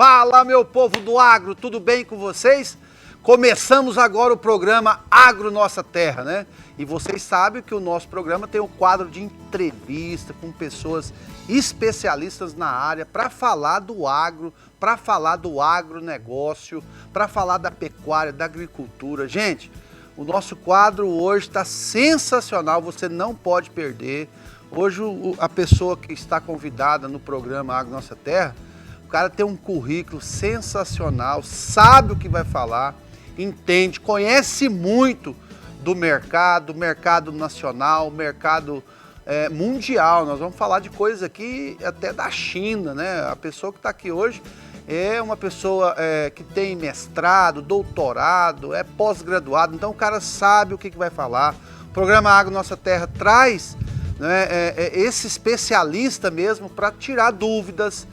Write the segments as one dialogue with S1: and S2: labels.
S1: Fala, meu povo do agro, tudo bem com vocês? Começamos agora o programa Agro Nossa Terra, né? E vocês sabem que o nosso programa tem um quadro de entrevista com pessoas especialistas na área para falar do agro, para falar do agronegócio, para falar da pecuária, da agricultura. Gente, o nosso quadro hoje está sensacional, você não pode perder. Hoje a pessoa que está convidada no programa Agro Nossa Terra, o cara tem um currículo sensacional, sabe o que vai falar, entende, conhece muito do mercado nacional, mercado mundial. Nós vamos falar de coisas aqui até da China, né? A pessoa que está aqui hoje é uma pessoa que tem mestrado, doutorado, é pós-graduado, então o cara sabe o que vai falar. O programa Agro Nossa Terra traz, né, esse especialista mesmo para tirar dúvidas.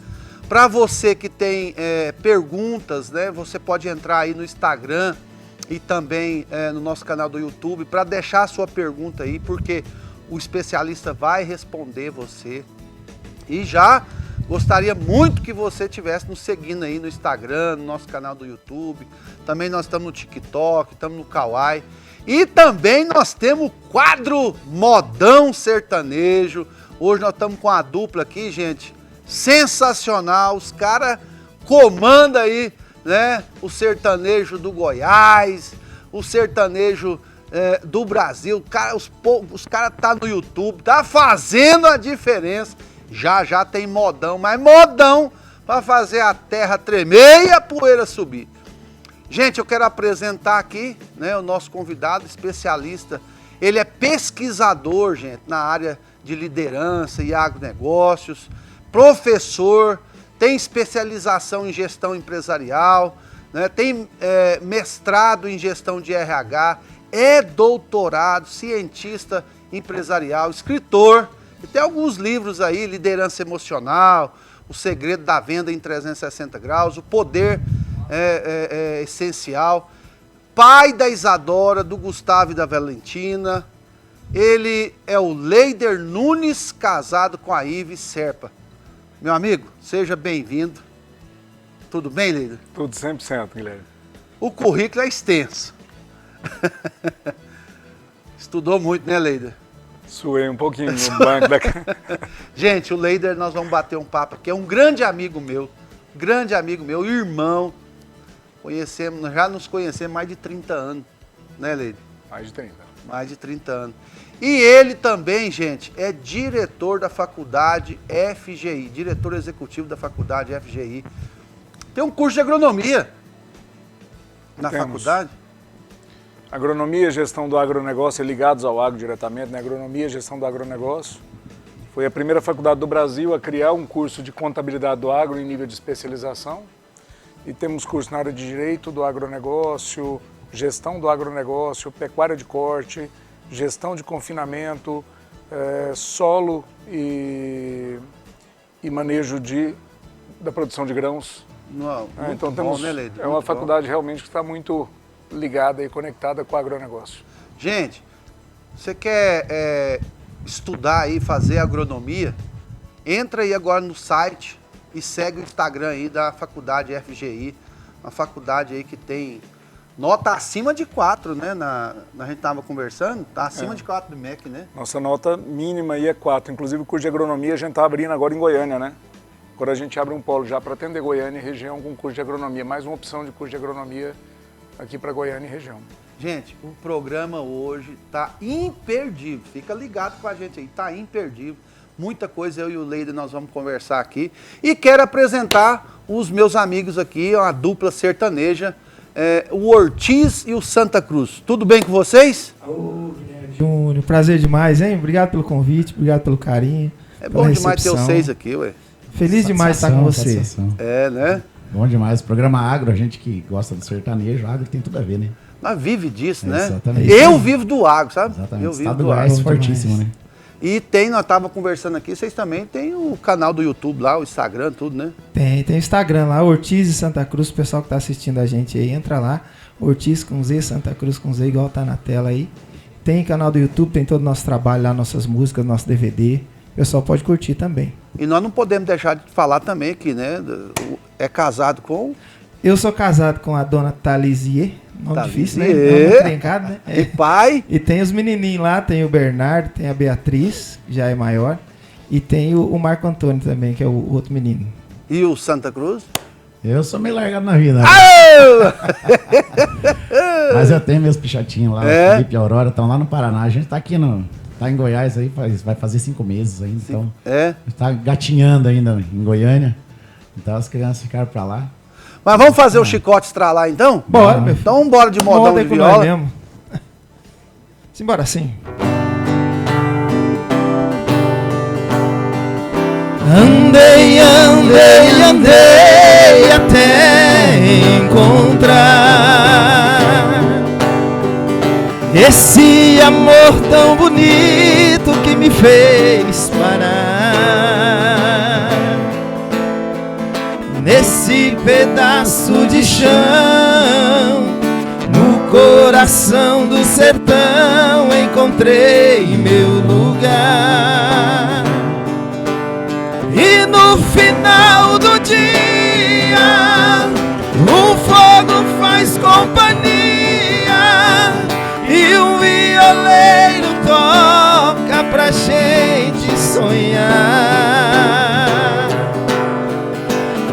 S1: Para você que tem perguntas, né, você pode entrar aí no Instagram e também no nosso canal do YouTube para deixar a sua pergunta aí, porque o especialista vai responder você. E já gostaria muito que você estivesse nos seguindo aí no Instagram, no nosso canal do YouTube. Também nós estamos no TikTok, estamos no Kawaii. E também nós temos o quadro Modão Sertanejo. Hoje nós estamos com a dupla aqui, gente, sensacional. Os caras comandam aí, né, o sertanejo do Goiás, o sertanejo do Brasil. Os caras tá no YouTube, tá fazendo a diferença. Já tem modão, mas modão para fazer a terra tremer e a poeira subir. Gente, eu quero apresentar aqui, né, o nosso convidado especialista. Ele é pesquisador, gente, na área de liderança e agronegócios, professor, tem especialização em gestão empresarial, né, tem mestrado em gestão de RH, é doutorado, cientista empresarial, escritor, e tem alguns livros aí, Liderança Emocional, O Segredo da Venda em 360 Graus, O Poder Essencial, pai da Isadora, do Gustavo e da Valentina. Ele é o Leider Nunes, casado com a Ive Serpa. Meu amigo, seja bem-vindo. Tudo bem, Leider?
S2: Tudo 100%, Guilherme.
S1: O currículo é extenso. Estudou muito, né, Leider?
S2: Suei um pouquinho no banco da...
S1: Gente, o Leider, nós vamos bater um papo aqui. É um grande amigo meu, irmão. Já nos conhecemos mais de 30 anos, né, Leider?
S2: Mais de 30.
S1: Mais de 30 anos. E ele também, gente, é diretor da faculdade FGI, diretor executivo da faculdade FGI. Tem um curso de agronomia na faculdade.
S2: Agronomia e gestão do agronegócio ligados ao agro diretamente, né? Agronomia e gestão do agronegócio. Foi a primeira faculdade do Brasil a criar um curso de contabilidade do agro em nível de especialização. E temos curso na área de direito do agronegócio, gestão do agronegócio, pecuária de corte, gestão de confinamento, solo e manejo da produção de grãos.
S1: Não,
S2: então
S1: temos, né, Leider?
S2: É uma faculdade realmente que está muito ligada e conectada com o agronegócio.
S1: Gente, você quer estudar aí, fazer agronomia? Entra aí agora no site e segue o Instagram aí da faculdade FGI, uma faculdade aí que tem nota acima de 4, né? A gente estava conversando, tá acima de 4 do MEC, né?
S2: Nossa nota mínima aí é 4, inclusive o curso de agronomia a gente está abrindo agora em Goiânia, né? Agora a gente abre um polo já para atender Goiânia e região com curso de agronomia, mais uma opção de curso de agronomia aqui para Goiânia e região.
S1: Gente, o programa hoje tá imperdível, fica ligado com a gente aí, tá imperdível. Muita coisa eu e o Leider nós vamos conversar aqui. E quero apresentar os meus amigos aqui, uma dupla sertaneja, o Ortiz e o Santa Cruz. Tudo bem com vocês?
S3: Ô, Guilherme Júnior, prazer demais, hein? Obrigado pelo convite, obrigado pelo carinho.
S1: É bom demais ter vocês aqui, ué.
S3: Feliz demais estar com você.
S4: Satisfação.
S1: Né?
S4: Bom demais. O programa Agro, a gente que gosta do sertanejo, agro tem tudo a ver, né?
S1: Nós vive disso, né?
S4: Exatamente.
S1: Eu vivo do agro, sabe?
S4: Exatamente.
S1: Eu
S4: O
S1: vivo
S4: estado
S1: do
S4: do Goiás
S1: agro.
S4: fortíssimo, né?
S1: E nós estávamos conversando aqui, vocês também tem o canal do YouTube lá, o Instagram, tudo, né?
S3: Tem o Instagram lá, Ortiz e Santa Cruz, o pessoal que está assistindo a gente aí, entra lá, Ortiz com Z, Santa Cruz com Z, igual tá na tela aí. Tem canal do YouTube, tem todo o nosso trabalho lá, nossas músicas, nosso DVD. O pessoal pode curtir também.
S1: E nós não podemos deixar de falar também aqui, né? é casado com...
S3: Eu sou casado com a dona Thalisier, nome difícil, né?
S1: Thalisier.
S3: Nome trincado, né?
S1: E pai?
S3: E tem os menininhos lá, tem o Bernardo, tem a Beatriz, que já é maior, e tem o Marco Antônio também, que é o outro menino.
S1: E o Santa Cruz?
S4: Eu sou meio largado na vida. Mas eu tenho meus pichotinhos lá, o Felipe e a Aurora, estão lá no Paraná. A gente tá aqui tá em Goiás aí, vai fazer 5 meses ainda, então tá gatinhando ainda em Goiânia. Então as crianças ficaram pra lá.
S1: Mas vamos fazer o chicote estralar então?
S3: Bora, meu filho.
S1: Então bora de modão de viola.
S3: Mesmo. Simbora sim. Andei, andei, andei até encontrar esse amor tão bonito que me fez parar nesse pedaço de chão, no coração do sertão encontrei meu lugar. E no final do dia um fogo faz companhia e um violeiro toca pra gente sonhar.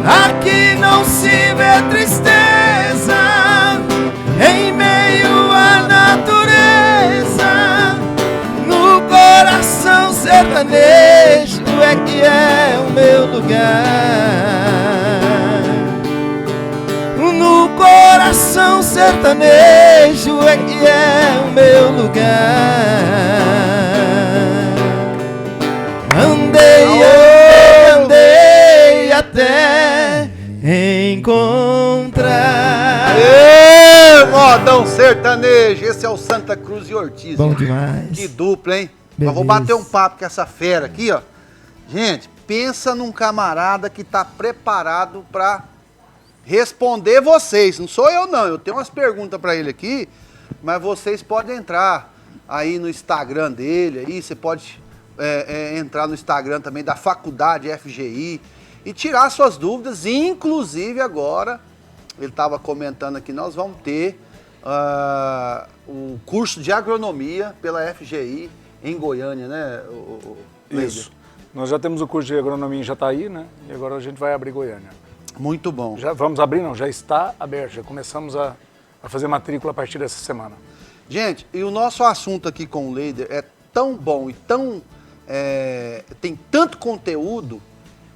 S3: Aqui não se vê tristeza em meio à natureza, no coração sertanejo é que é o meu lugar. No coração sertanejo é que é o meu lugar. Andei, andei até encontrar.
S1: Modão sertanejo, esse é o Santa Cruz e Ortiz.
S3: Bom demais.
S1: Que dupla, hein?
S3: Beleza.
S1: Mas vou bater um papo com essa fera aqui, ó. Gente, pensa num camarada que tá preparado pra responder vocês. Não sou eu, não. Eu tenho umas perguntas pra ele aqui, mas vocês podem entrar aí no Instagram dele, aí você pode entrar no Instagram também da Faculdade FGI e tirar suas dúvidas. Inclusive agora, ele estava comentando aqui, nós vamos ter o curso de agronomia pela FGI em Goiânia, né?
S2: Isso. Nós já temos o curso de agronomia em Jataí, né? E agora a gente vai abrir Goiânia.
S1: Muito bom.
S2: Já vamos abrir, não, já está aberto, já começamos a fazer matrícula a partir dessa semana.
S1: Gente, e o nosso assunto aqui com o Leider é tão bom e tão tem tanto conteúdo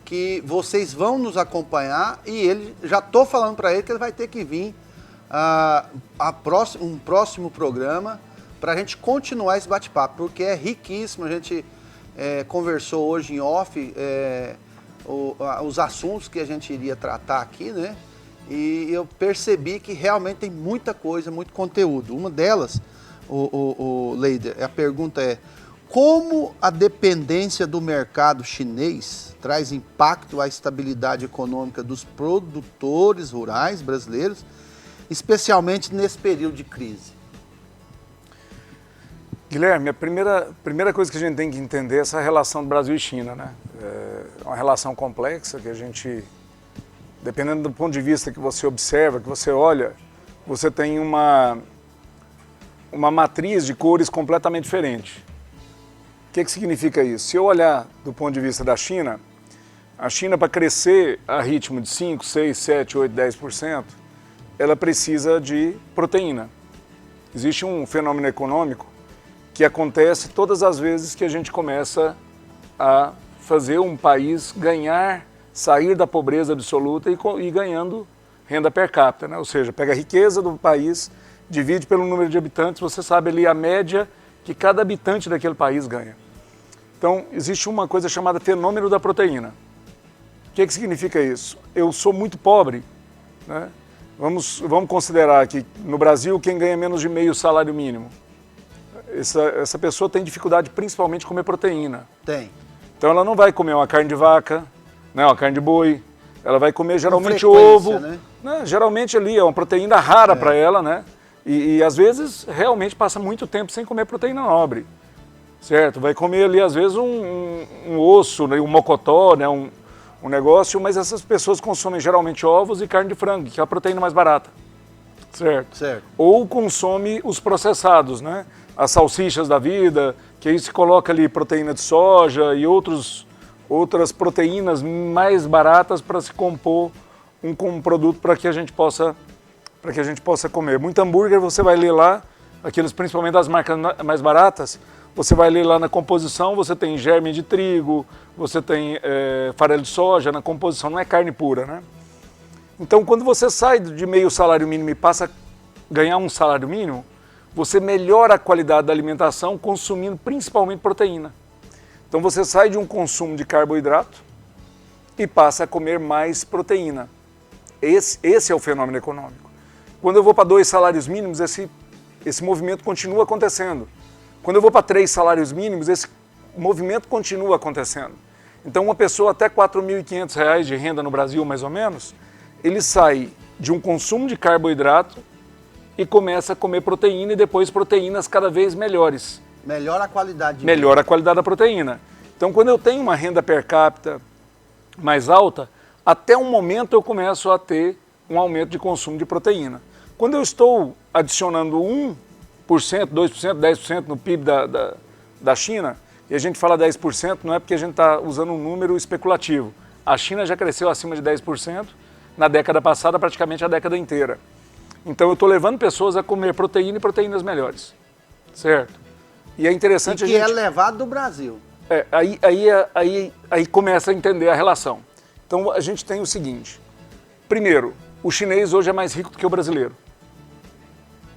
S1: que vocês vão nos acompanhar e ele, já estou falando para ele que ele vai ter que vir um próximo programa para a gente continuar esse bate-papo, porque é riquíssimo. A gente conversou hoje em off os assuntos que a gente iria tratar aqui, né? E eu percebi que realmente tem muita coisa, muito conteúdo. Uma delas, o Leider, a pergunta é: como a dependência do mercado chinês traz impacto à estabilidade econômica dos produtores rurais brasileiros, especialmente nesse período de crise?
S2: Guilherme, a primeira coisa que a gente tem que entender é essa relação do Brasil e China, né? É uma relação complexa que a gente, dependendo do ponto de vista que você observa, que você olha, você tem uma matriz de cores completamente diferente. O que significa isso? Se eu olhar do ponto de vista da China, a China, para crescer a ritmo de 5, 6, 7, 8, 10%, ela precisa de proteína. Existe um fenômeno econômico que acontece todas as vezes que a gente começa a fazer um país sair da pobreza absoluta e ganhando renda per capita, né? Ou seja, pega a riqueza do país, divide pelo número de habitantes, você sabe ali a média que cada habitante daquele país ganha. Então, existe uma coisa chamada fenômeno da proteína. O que significa isso? Eu sou muito pobre, né? Vamos considerar que no Brasil quem ganha menos de meio salário mínimo, essa pessoa tem dificuldade principalmente de comer proteína.
S1: Tem.
S2: Então ela não vai comer uma carne de vaca, né, uma carne de boi, ela vai comer geralmente
S1: frequência,
S2: ovo,
S1: né?
S2: Geralmente ali é uma proteína rara para ela, né? E às vezes realmente passa muito tempo sem comer proteína nobre, certo? Vai comer ali às vezes um osso, né, um mocotó, né, um negócio, mas essas pessoas consomem geralmente ovos e carne de frango, que é a proteína mais barata, certo? Ou consome os processados, né? As salsichas da vida, que aí se coloca ali proteína de soja e outras proteínas mais baratas para se compor um produto para que a gente possa comer. Muito hambúrguer você vai ler lá, aqueles principalmente das marcas mais baratas, você vai ler lá na composição, você tem germe de trigo, você tem farelo de soja na composição, não é carne pura, né? Então, quando você sai de meio salário mínimo e passa a ganhar um salário mínimo, você melhora a qualidade da alimentação consumindo principalmente proteína. Então, você sai de um consumo de carboidrato e passa a comer mais proteína. Esse é o fenômeno econômico. Quando eu vou para 2 salários mínimos, esse movimento continua acontecendo. Quando eu vou para 3 salários mínimos, esse movimento continua acontecendo. Então, uma pessoa até R$ 4.500 de renda no Brasil, mais ou menos, ele sai de um consumo de carboidrato e começa a comer proteína e depois proteínas cada vez melhores.
S1: Melhora a qualidade.
S2: Melhora a qualidade da proteína. Então, quando eu tenho uma renda per capita mais alta, até um momento eu começo a ter um aumento de consumo de proteína. Quando eu estou adicionando 1%, 2%, 10% no PIB da China, e a gente fala 10%, não é porque a gente está usando um número especulativo. A China já cresceu acima de 10% na década passada, praticamente a década inteira. Então eu estou levando pessoas a comer proteína e proteínas melhores, certo? E é interessante
S1: é levado do Brasil.
S2: Aí começa a entender a relação. Então a gente tem o seguinte, primeiro, o chinês hoje é mais rico do que o brasileiro.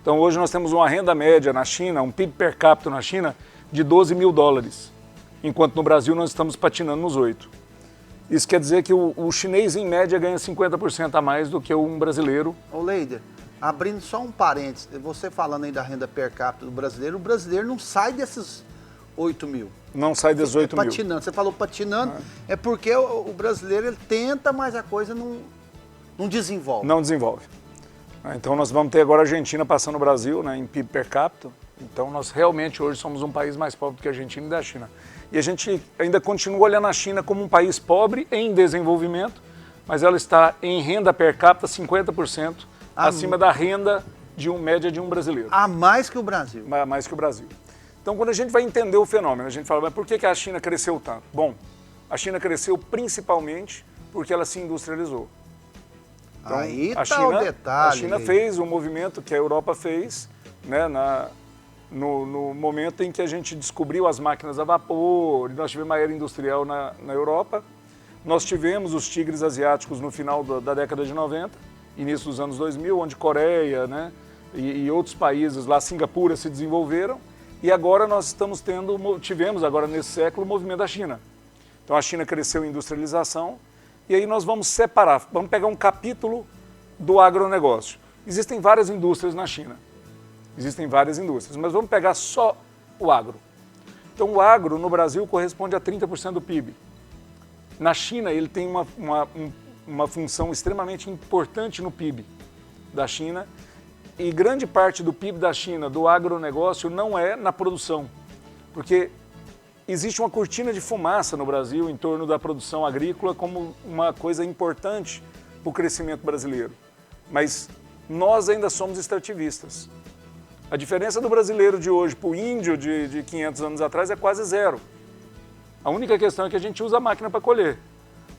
S2: Então hoje nós temos uma renda média na China, um PIB per capita na China de $12.000, enquanto no Brasil nós estamos patinando nos 8. Isso quer dizer que o chinês em média ganha 50% a mais do que um brasileiro.
S1: Ô Leider, abrindo só um parênteses, você falando aí da renda per capita do brasileiro, o brasileiro não sai desses 8 mil.
S2: Não sai desses 8 mil.
S1: Patinando, você falou patinando, é porque o brasileiro ele tenta, mas a coisa não desenvolve.
S2: Não desenvolve. Então nós vamos ter agora a Argentina passando o Brasil, né, em PIB per capita. Então nós realmente hoje somos um país mais pobre do que a Argentina e da China. E a gente ainda continua olhando a China como um país pobre em desenvolvimento, mas ela está em renda per capita 50% acima da renda média de um brasileiro.
S1: A mais que o Brasil.
S2: A mais que o Brasil. Então quando a gente vai entender o fenômeno, a gente fala, mas por que a China cresceu tanto? Bom, a China cresceu principalmente porque ela se industrializou. Então,
S1: aí está o detalhe.
S2: A China fez o movimento que a Europa fez, né, no momento em que a gente descobriu as máquinas a vapor, nós tivemos uma era industrial na Europa, nós tivemos os tigres asiáticos no final da década de 90, início dos anos 2000, onde Coreia, né, e outros países lá, Singapura, se desenvolveram, e agora nós tivemos agora nesse século o movimento da China. Então a China cresceu em industrialização, e aí nós vamos separar, vamos pegar um capítulo do agronegócio. Existem várias indústrias na China, mas vamos pegar só o agro. Então o agro no Brasil corresponde a 30% do PIB. Na China ele tem uma função extremamente importante no PIB da China, e grande parte do PIB da China, do agronegócio, não é na produção, porque existe uma cortina de fumaça no Brasil em torno da produção agrícola como uma coisa importante para o crescimento brasileiro. Mas nós ainda somos extrativistas. A diferença do brasileiro de hoje para o índio de 500 anos atrás é quase zero. A única questão é que a gente usa a máquina para colher.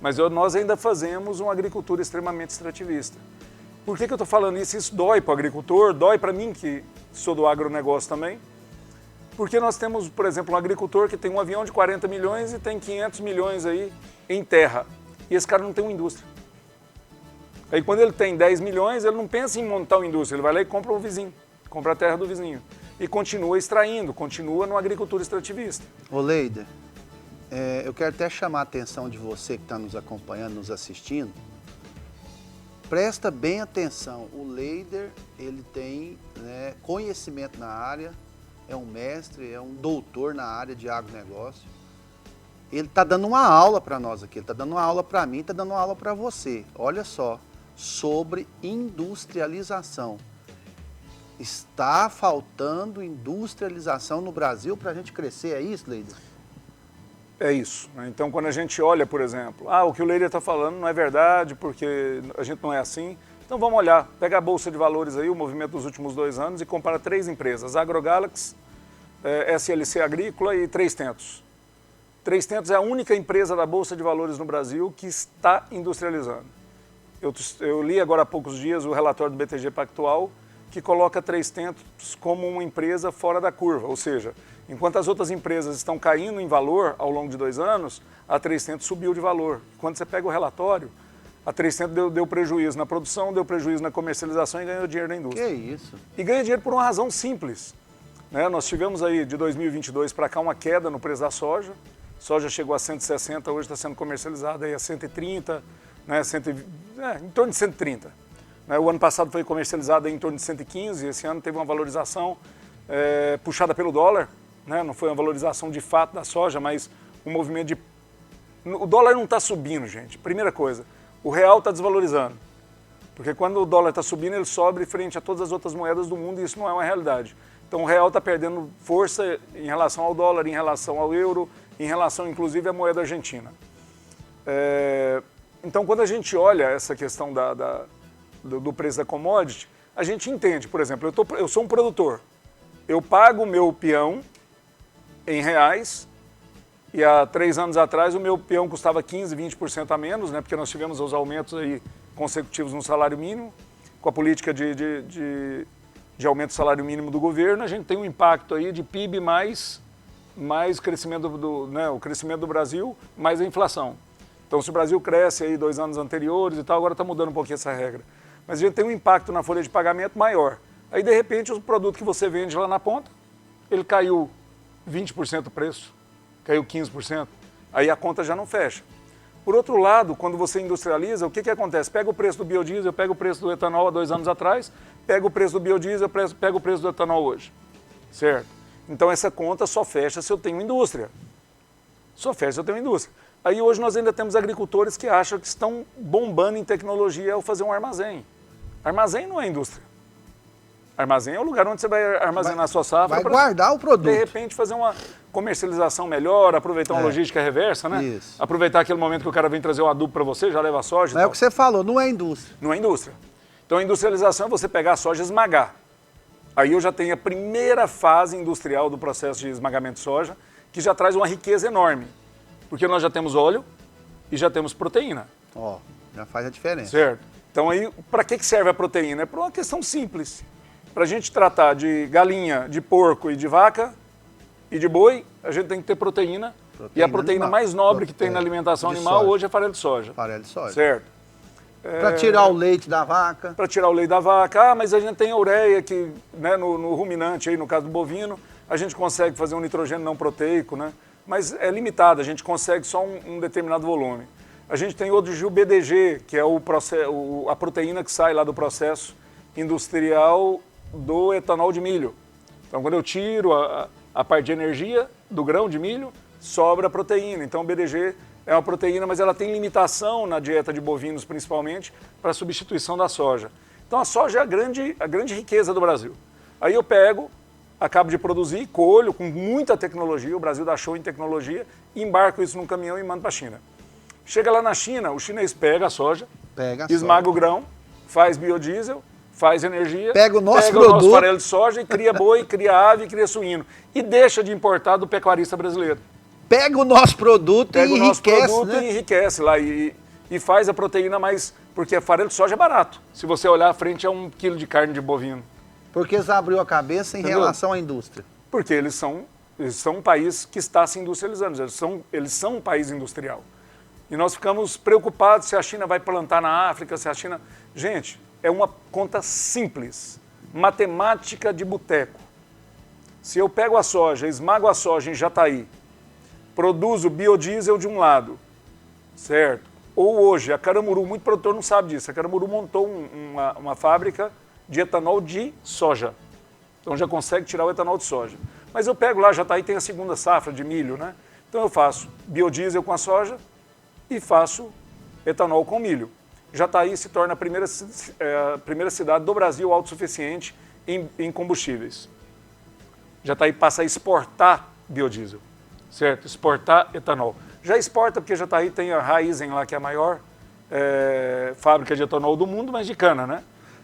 S2: Mas nós ainda fazemos uma agricultura extremamente extrativista. Por que eu estou falando isso? Isso dói para o agricultor, dói para mim que sou do agronegócio também. Porque nós temos, por exemplo, um agricultor que tem um avião de 40 milhões e tem 500 milhões aí em terra. E esse cara não tem uma indústria. Aí quando ele tem 10 milhões, ele não pensa em montar uma indústria, ele vai lá e compra o vizinho, compra a terra do vizinho. E continua extraindo, continua numa agricultura extrativista.
S1: Ô Leider, eu quero até chamar a atenção de você que está nos acompanhando, nos assistindo. Presta bem atenção, o Leider, ele tem, né, conhecimento na área, é um mestre, é um doutor na área de agronegócio. Ele está dando uma aula para nós aqui, ele está dando uma aula para mim, está dando uma aula para você. Olha só, sobre industrialização. Está faltando industrialização no Brasil para a gente crescer, é isso, Leider?
S2: É isso. Né? Então, quando a gente olha, por exemplo, o que o Leiria está falando não é verdade, porque a gente não é assim. Então, vamos olhar, pega a Bolsa de Valores aí, o movimento dos últimos 2 anos, e compara 3 empresas, AgroGalaxy, SLC Agrícola e 3tentos. 3tentos é a única empresa da Bolsa de Valores no Brasil que está industrializando. Eu li agora há poucos dias o relatório do BTG Pactual, que coloca 3tentos como uma empresa fora da curva, ou seja, enquanto as outras empresas estão caindo em valor ao longo de 2 anos, a 3tentos subiu de valor. Quando você pega o relatório, a 3tentos deu prejuízo na produção, deu prejuízo na comercialização e ganhou dinheiro na indústria.
S1: Que isso?
S2: E ganha dinheiro por uma razão simples. Né? Nós tivemos aí de 2022 para cá uma queda no preço da soja. Soja chegou a 160, hoje está sendo comercializada aí a 130, né? Em torno de 130. Né? O ano passado foi comercializado em torno de 115, esse ano teve uma valorização puxada pelo dólar. Né? Não foi uma valorização de fato da soja, mas um movimento de... O dólar não está subindo, gente. Primeira coisa, o real está desvalorizando. Porque quando o dólar está subindo, ele sobe frente a todas as outras moedas do mundo e isso não é uma realidade. Então o real está perdendo força em relação ao dólar, em relação ao euro, em relação inclusive à moeda argentina. Então quando a gente olha essa questão do preço da commodity, a gente entende, por exemplo, eu sou um produtor, eu pago o meu peão em reais e há 3 anos atrás o meu peão custava 15%, 20% a menos, né, porque nós tivemos os aumentos aí consecutivos no salário mínimo, com a política de aumento do salário mínimo do governo, a gente tem um impacto aí de PIB mais crescimento o crescimento do Brasil, mais a inflação. Então, se o Brasil cresce aí 2 anos anteriores e tal, agora está mudando um pouquinho essa regra. Mas a gente tem um impacto na folha de pagamento maior. Aí, de repente, o produto que você vende lá na ponta, ele caiu 20% o preço, caiu 15%, aí a conta já não fecha. Por outro lado, quando você industrializa, o que acontece? Pega o preço do biodiesel, pega o preço do etanol há 2 anos atrás, pega o preço do biodiesel, pega o preço do etanol hoje, certo? Então essa conta só fecha se eu tenho indústria. Só fecha se eu tenho indústria. Aí hoje nós ainda temos agricultores que acham que estão bombando em tecnologia ao fazer um armazém. Armazém não é indústria. Armazém é o lugar onde você vai armazenar a sua safra.
S1: Vai guardar o produto.
S2: De repente fazer uma comercialização melhor, aproveitar uma logística reversa, né?
S1: Isso.
S2: Aproveitar aquele momento que o cara vem trazer o adubo para você, já leva a soja e
S1: Não é o que você falou, não é indústria.
S2: Não é indústria. Então a industrialização é você pegar a soja e esmagar. Aí eu já tenho a primeira fase industrial do processo de esmagamento de soja, que já traz uma riqueza enorme. Porque nós já temos óleo e já temos proteína.
S1: Ó, já faz a diferença.
S2: Certo. Então aí, para que serve a proteína? É para uma questão simples. Para a gente tratar de galinha, de porco e de vaca e de boi, a gente tem que ter proteína. E a proteína
S1: animal.
S2: mais nobre que tem na alimentação animal
S1: soja.
S2: hoje é farelo de soja.
S1: Farelo de soja.
S2: Certo.
S1: Para tirar o leite da vaca.
S2: Para tirar o leite da vaca. Ah, mas a gente tem a ureia que, né, no ruminante, aí, no caso do bovino, a gente consegue fazer um nitrogênio não proteico, né? Mas é limitado, a gente consegue só um determinado volume. A gente tem hoje o BDG, que é a proteína que sai lá do processo industrial do etanol de milho. Então, quando eu tiro a parte de energia do grão de milho, sobra a proteína. Então, o BDG é uma proteína, mas ela tem limitação na dieta de bovinos, principalmente, para a substituição da soja. Então, a soja é a grande riqueza do Brasil. Aí eu pego, acabo de produzir, colho com muita tecnologia, o Brasil dá show em tecnologia, embarco isso num caminhão e mando para a China. Chega lá na China, o chinês pega a soja, esmaga o grão, faz biodiesel, faz energia,
S1: pega o nosso
S2: farelo de soja e cria boi, cria ave, cria suíno. E deixa de importar do pecuarista brasileiro.
S1: Pega o nosso produto e enriquece, né?
S2: E enriquece lá e faz a proteína mais... Porque farelo de soja é barato. Se você olhar à frente, é 1 quilo de carne de bovino.
S1: Porque eles abriu a cabeça em relação à indústria.
S2: Porque eles são um país que está se industrializando. Eles são um país industrial. E nós ficamos preocupados se a China vai plantar na África, se a China... Gente, é uma conta simples. Matemática de boteco. Se eu pego a soja, esmago a soja em Jataí, produzo biodiesel de um lado, certo? Ou hoje, a Caramuru, muito produtor não sabe disso, a Caramuru montou uma fábrica de etanol de soja. Então já consegue tirar o etanol de soja. Mas eu pego lá, Jataí tem a segunda safra de milho, né? Então eu faço biodiesel com a soja e faço etanol com milho. Jataí se torna a primeira cidade do Brasil autossuficiente em combustíveis. Jataí passa a exportar biodiesel, certo? Exportar etanol. Já exporta porque Jataí tem a Raizen lá, que é a maior fábrica de etanol do mundo, mas de cana, né?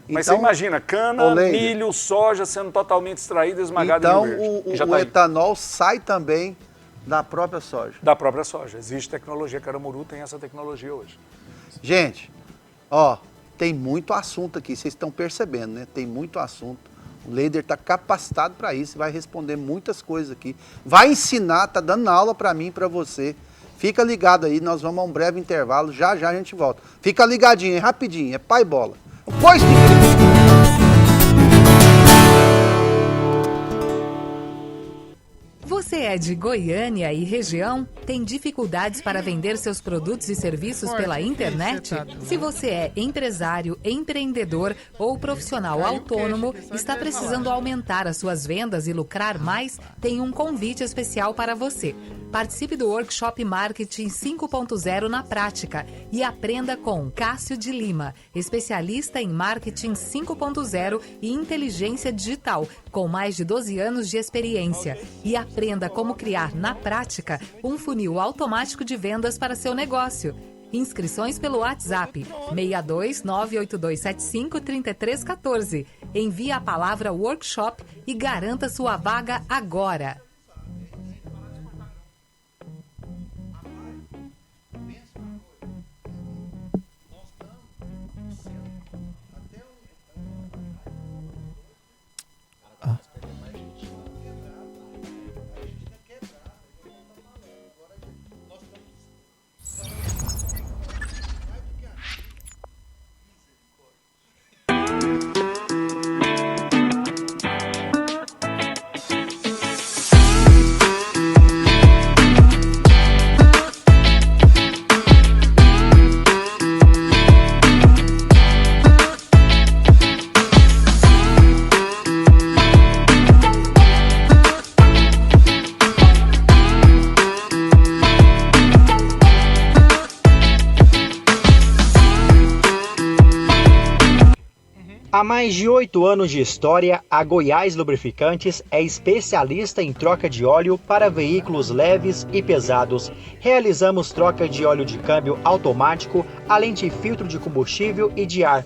S2: Mas
S1: então,
S2: você imagina, cana, milho, soja sendo totalmente extraído e esmagado
S1: então,
S2: em Rio Verde.
S1: Então o etanol sai também da própria soja.
S2: Da própria soja. Existe tecnologia, Caramuru tem essa tecnologia hoje.
S1: Gente, ó, tem muito assunto aqui, vocês estão percebendo, né? Tem muito assunto. O Leider está capacitado para isso, vai responder muitas coisas aqui. Vai ensinar, tá dando aula para mim e para você. Fica ligado aí, nós vamos a um breve intervalo, já já a gente volta. Fica ligadinho, é rapidinho, é pai bola. Pois
S5: Você é de Goiânia e região? Tem dificuldades para vender seus produtos e serviços pela internet? Se você é empresário, empreendedor ou profissional autônomo, está precisando aumentar as suas vendas e lucrar mais, tem um convite especial para você. Participe do Workshop Marketing 5.0 na prática e aprenda com Cássio de Lima, especialista em Marketing 5.0 e inteligência digital, com mais de 12 anos de experiência. E aprenda como criar na prática um funil automático de vendas para seu negócio. Inscrições pelo WhatsApp 62 98275 3314. Envie a palavra Workshop e garanta sua vaga agora.
S6: Há mais de 8 anos de história, a Goiás Lubrificantes é especialista em troca de óleo para veículos leves e pesados. Realizamos troca de óleo de câmbio automático, além de filtro de combustível e de ar.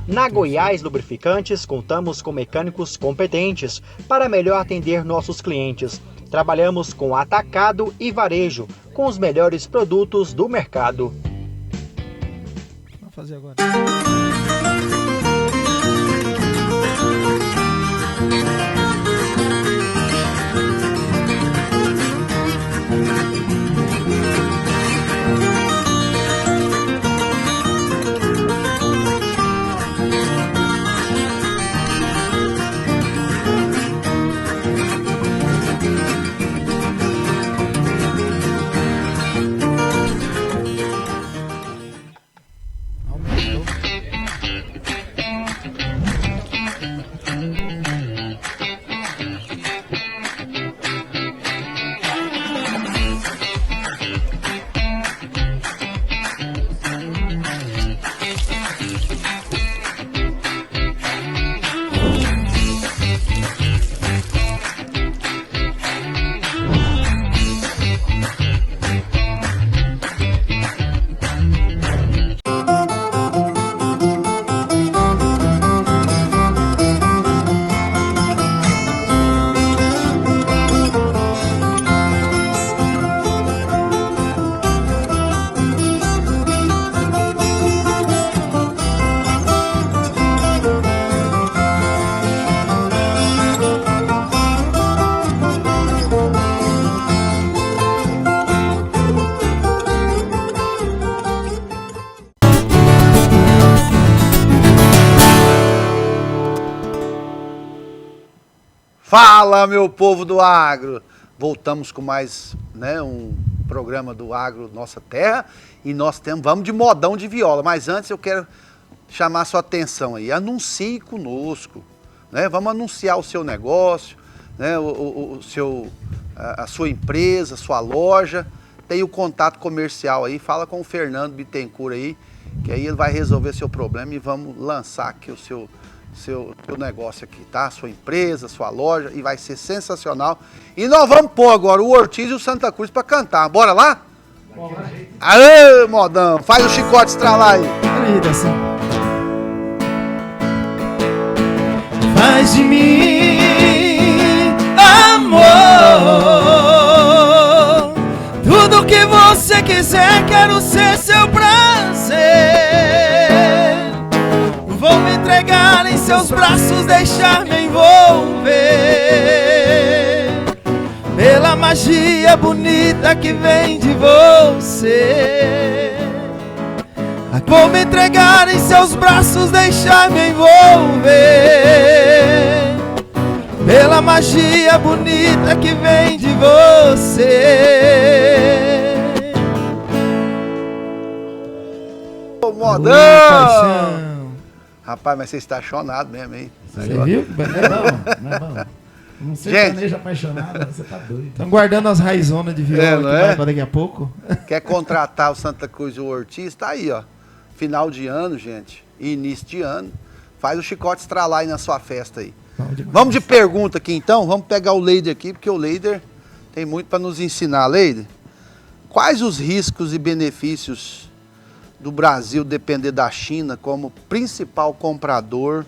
S6: Na Goiás Lubrificantes, contamos com mecânicos competentes para melhor atender nossos clientes. Trabalhamos com atacado e varejo, com os melhores produtos do mercado.
S3: Vamos fazer agora.
S1: Fala, meu povo do agro! Voltamos com mais um programa do Agro Nossa Terra e nós vamos de modão de viola, mas antes eu quero chamar a sua atenção aí, anuncie conosco, vamos anunciar o seu negócio, a sua empresa, a sua loja, tem o contato comercial aí, fala com o Fernando Bittencourt aí, que aí ele vai resolver seu problema e vamos lançar aqui o seu seu negócio aqui, tá? Sua empresa, sua loja, e vai ser sensacional. E nós vamos pôr agora o Ortiz e o Santa Cruz para cantar. Bora lá?
S3: Bora.
S1: Aê, modão, faz o chicote estralar aí.
S3: Assim. Faz de mim, amor, tudo que você quiser, quero ser seu prazer. Vou me entregar em seus braços, deixar me envolver pela magia bonita que vem de você. Vou me entregar em seus braços, deixar me envolver pela magia bonita que vem de você.
S1: Ô, modão! Rapaz, mas você está apaixonado mesmo, hein?
S3: Você viu?
S4: Não é bom. Não sei sertanejo apaixonado, você tá doido.
S3: Estão guardando as raizonas de viola que vai pra daqui a pouco.
S1: Quer contratar o Santa Cruz e o Ortiz? Tá aí, ó. Final de ano, gente, e início de ano. Faz o chicote estralar aí na sua festa aí. Vamos de pergunta aqui então. Vamos pegar o Leider aqui, porque o Leider tem muito para nos ensinar. Leider, quais os riscos e benefícios do Brasil depender da China como principal comprador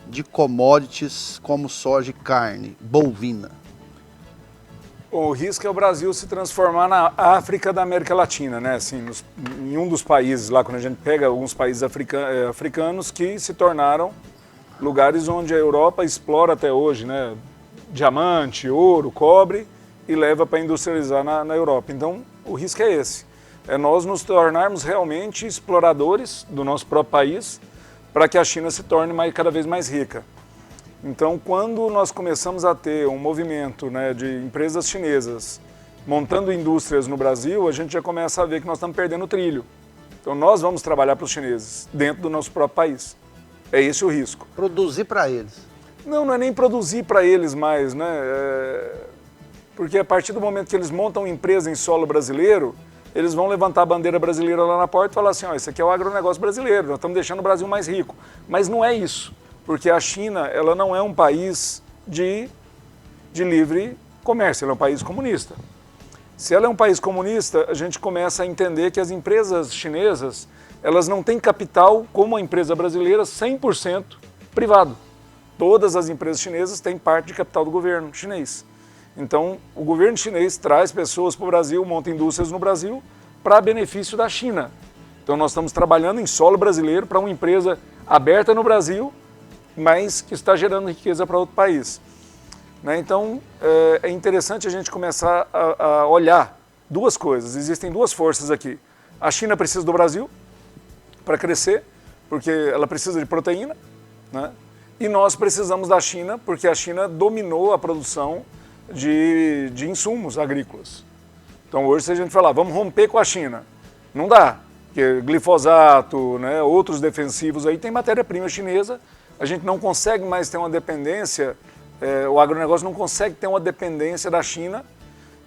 S1: de commodities como soja e carne bovina?
S2: O risco é o Brasil se transformar na África da América Latina, né? Assim, em um dos países lá, quando a gente pega alguns países africanos que se tornaram lugares onde a Europa explora até hoje, né? Diamante, ouro, cobre e leva para industrializar na Europa. Então, o risco é esse. É nós nos tornarmos realmente exploradores do nosso próprio país para que a China se torne cada vez mais rica. Então, quando nós começamos a ter um movimento, né, de empresas chinesas montando indústrias no Brasil, a gente já começa a ver que nós estamos perdendo o trilho. Então, nós vamos trabalhar para os chineses, dentro do nosso próprio país. É esse o risco.
S1: Produzir para eles.
S2: Não é nem produzir para eles mais, né? Porque a partir do momento que eles montam empresa em solo brasileiro, eles vão levantar a bandeira brasileira lá na porta e falar assim, ó, isso aqui é o agronegócio brasileiro, nós estamos deixando o Brasil mais rico. Mas não é isso. Porque a China, ela não é um país de livre comércio, ela é um país comunista. Se ela é um país comunista, a gente começa a entender que as empresas chinesas, elas não têm capital como a empresa brasileira 100% privado. Todas as empresas chinesas têm parte de capital do governo chinês. Então, o governo chinês traz pessoas para o Brasil, monta indústrias no Brasil, para benefício da China. Então, nós estamos trabalhando em solo brasileiro para uma empresa aberta no Brasil, mas que está gerando riqueza para outro país. Né? Então, é interessante a gente começar a olhar duas coisas. Existem duas forças aqui. A China precisa do Brasil para crescer, porque ela precisa de proteína, né? E nós precisamos da China, porque a China dominou a produção de insumos agrícolas. Então, hoje, se a gente falar, vamos romper com a China, não dá, porque glifosato, né, outros defensivos aí, tem matéria-prima chinesa. A gente não consegue mais ter uma dependência, o agronegócio não consegue ter uma dependência da China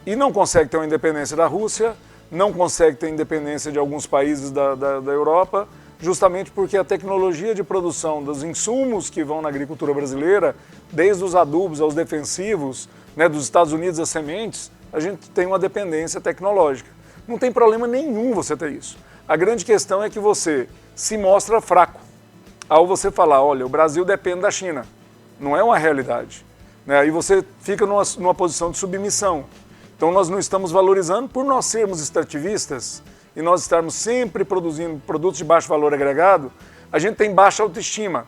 S2: e não consegue ter uma independência da Rússia, não consegue ter independência de alguns países da Europa, justamente porque a tecnologia de produção dos insumos que vão na agricultura brasileira, desde os adubos aos defensivos, né, dos Estados Unidos às sementes, a gente tem uma dependência tecnológica. Não tem problema nenhum você ter isso. A grande questão é que você se mostra fraco ao você falar, olha, o Brasil depende da China. Não é uma realidade. Né? Aí você fica numa posição de submissão. Então nós não estamos valorizando, por nós sermos extrativistas e nós estarmos sempre produzindo produtos de baixo valor agregado, a gente tem baixa autoestima.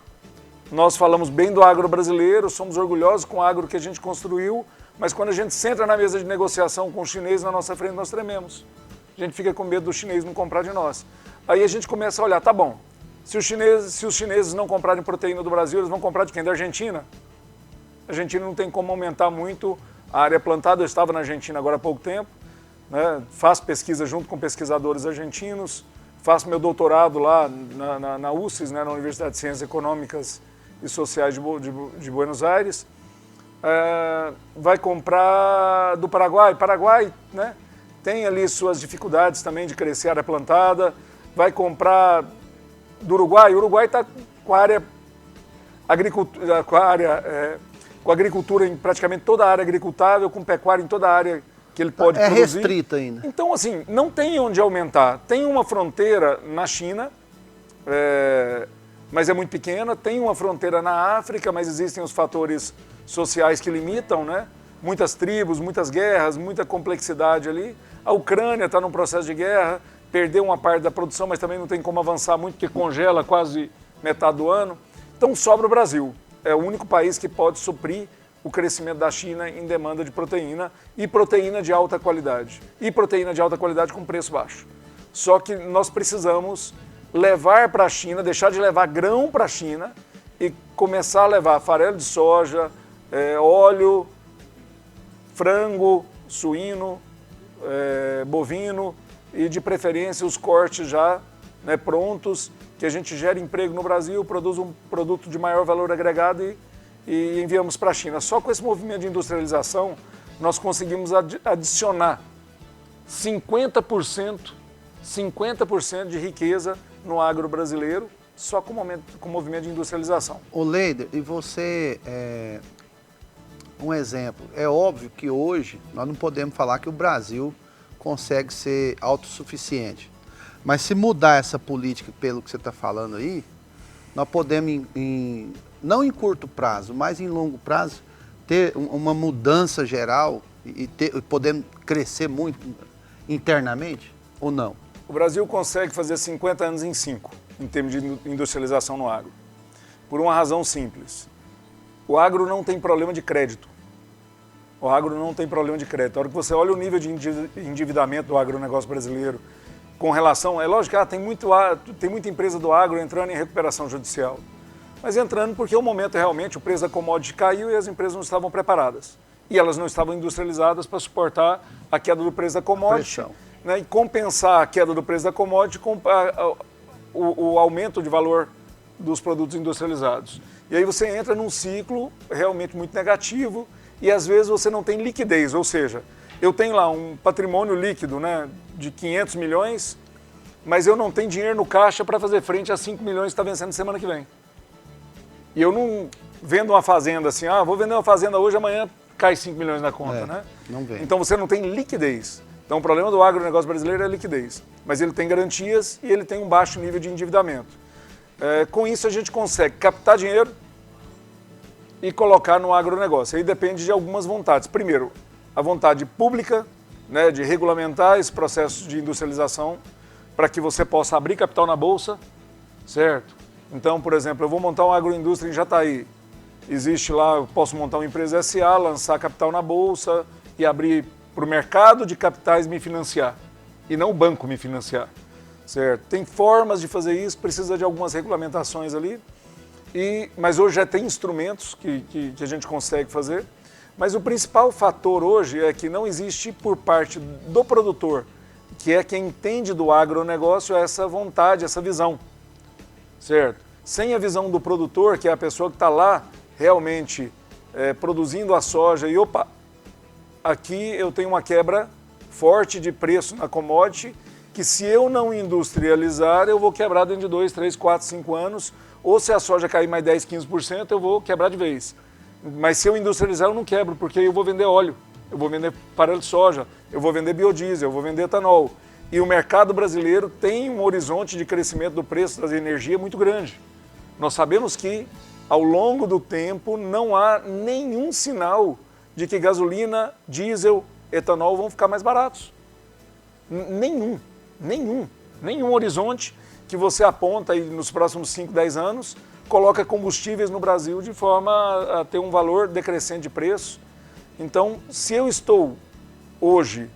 S2: Nós falamos bem do agro brasileiro, somos orgulhosos com o agro que a gente construiu, mas quando a gente senta na mesa de negociação com o chinês na nossa frente, nós trememos. A gente fica com medo do chinês não comprar de nós. Aí a gente começa a olhar, tá bom, se os chineses não comprarem proteína do Brasil, eles vão comprar de quem? Da Argentina? A Argentina não tem como aumentar muito a área plantada. Eu estava na Argentina agora há pouco tempo, né? Faço pesquisa junto com pesquisadores argentinos, faço meu doutorado lá na UCES, né? Na Universidade de Ciências Econômicas e Sociais de Buenos Aires. Vai comprar do Paraguai. Paraguai, né? Tem ali suas dificuldades também de crescer a área plantada. Vai comprar do Uruguai. O Uruguai está com a com agricultura em praticamente toda a área agricultável, com pecuária em toda a área que ele pode produzir.
S1: É restrita ainda.
S2: Então, assim, não tem onde aumentar. Tem uma fronteira na China, mas é muito pequena. Tem uma fronteira na África, mas existem os fatores sociais que limitam, né? Muitas tribos, muitas guerras, muita complexidade ali. A Ucrânia está num processo de guerra, perdeu uma parte da produção, mas também não tem como avançar muito, porque congela quase metade do ano. Então sobra o Brasil. É o único país que pode suprir o crescimento da China em demanda de proteína e proteína de alta qualidade. E proteína de alta qualidade com preço baixo. Só que nós precisamos levar para a China, deixar de levar grão para a China e começar a levar farelo de soja, óleo, frango, suíno, bovino e de preferência os cortes já, né, prontos, que a gente gere emprego no Brasil, produz um produto de maior valor agregado e enviamos para a China. Só com esse movimento de industrialização nós conseguimos adicionar 50% de riqueza no agro brasileiro, só com o movimento de industrialização.
S1: Ô Leider, e você, um exemplo, é óbvio que hoje nós não podemos falar que o Brasil consegue ser autossuficiente, mas se mudar essa política pelo que você está falando aí, nós podemos, não em curto prazo, mas em longo prazo, ter uma mudança geral e podemos crescer muito internamente ou não?
S2: O Brasil consegue fazer 50 anos em 5, em termos de industrialização no agro. Por uma razão simples. O agro não tem problema de crédito. O agro não tem problema de crédito. A hora que você olha o nível de endividamento do agronegócio brasileiro com relação... É lógico que tem muita empresa do agro entrando em recuperação judicial. Mas entrando porque o momento realmente, o preço da commodity caiu e as empresas não estavam preparadas. E elas não estavam industrializadas para suportar a queda do preço da commodity. Né, e compensar a queda do preço da commodity com o aumento de valor dos produtos industrializados. E aí você entra num ciclo realmente muito negativo e às vezes você não tem liquidez, ou seja, eu tenho lá um patrimônio líquido, né, de 500 milhões, mas eu não tenho dinheiro no caixa para fazer frente a 5 milhões que está vencendo semana que vem. E eu não vendo uma fazenda assim, vou vender uma fazenda hoje, amanhã cai 5 milhões na conta, né?
S1: Não vem.
S2: Então você não tem liquidez. Então o problema do agronegócio brasileiro é a liquidez, mas ele tem garantias e ele tem um baixo nível de endividamento. Com isso a gente consegue captar dinheiro e colocar no agronegócio. Aí depende de algumas vontades. Primeiro, a vontade pública, né, de regulamentar esse processo de industrialização para que você possa abrir capital na bolsa, certo? Então, por exemplo, eu vou montar uma agroindústria em Jataí. Existe lá, eu posso montar uma empresa SA, lançar capital na bolsa e abrir para o mercado de capitais me financiar e não o banco me financiar, certo? Tem formas de fazer isso, precisa de algumas regulamentações ali, mas hoje já tem instrumentos que a gente consegue fazer, mas o principal fator hoje é que não existe por parte do produtor, que é quem entende do agronegócio, essa vontade, essa visão, certo? Sem a visão do produtor, que é a pessoa que está lá realmente produzindo a soja e aqui eu tenho uma quebra forte de preço na commodity, que se eu não industrializar, eu vou quebrar dentro de 2, 3, 4, 5 anos, ou se a soja cair mais 10, 15%, eu vou quebrar de vez. Mas se eu industrializar, eu não quebro, porque eu vou vender óleo, eu vou vender farelo de soja, eu vou vender biodiesel, eu vou vender etanol. E o mercado brasileiro tem um horizonte de crescimento do preço da energia muito grande. Nós sabemos que, ao longo do tempo, não há nenhum sinal de que gasolina, diesel, etanol vão ficar mais baratos. Nenhum horizonte que você aponta aí nos próximos 5, 10 anos coloca combustíveis no Brasil de forma a ter um valor decrescente de preço. Então, se eu estou hoje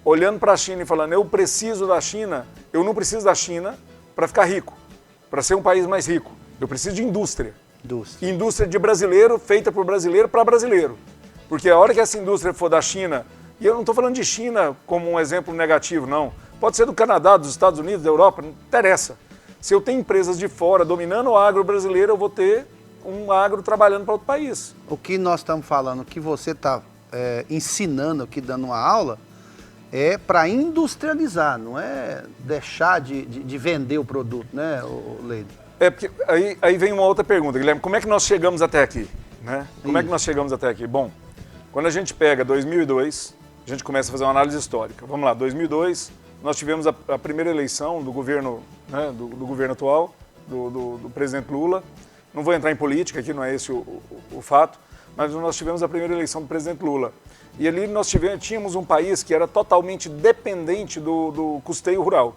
S2: olhando para a China e falando eu preciso da China, eu não preciso da China para ficar rico, para ser um país mais rico. Eu preciso de indústria. Indústria de brasileiro, feita por brasileiro para brasileiro. Porque a hora que essa indústria for da China, e eu não estou falando de China como um exemplo negativo, não. Pode ser do Canadá, dos Estados Unidos, da Europa, não interessa. Se eu tenho empresas de fora dominando o agro brasileiro, eu vou ter um agro trabalhando para outro país.
S1: O que nós estamos falando, o que você está ensinando aqui, dando uma aula, é para industrializar, não é deixar de vender o produto, né, Leider?
S2: Porque aí vem uma outra pergunta, Guilherme, como é que nós chegamos até aqui? Né? Como é que nós chegamos até aqui? Bom, quando a gente pega 2002, a gente começa a fazer uma análise histórica. Vamos lá, 2002, nós tivemos a primeira eleição do governo, né, do governo atual, do presidente Lula. Não vou entrar em política aqui, não é esse o fato, mas nós tivemos a primeira eleição do presidente Lula. E ali nós tínhamos um país que era totalmente dependente do custeio rural.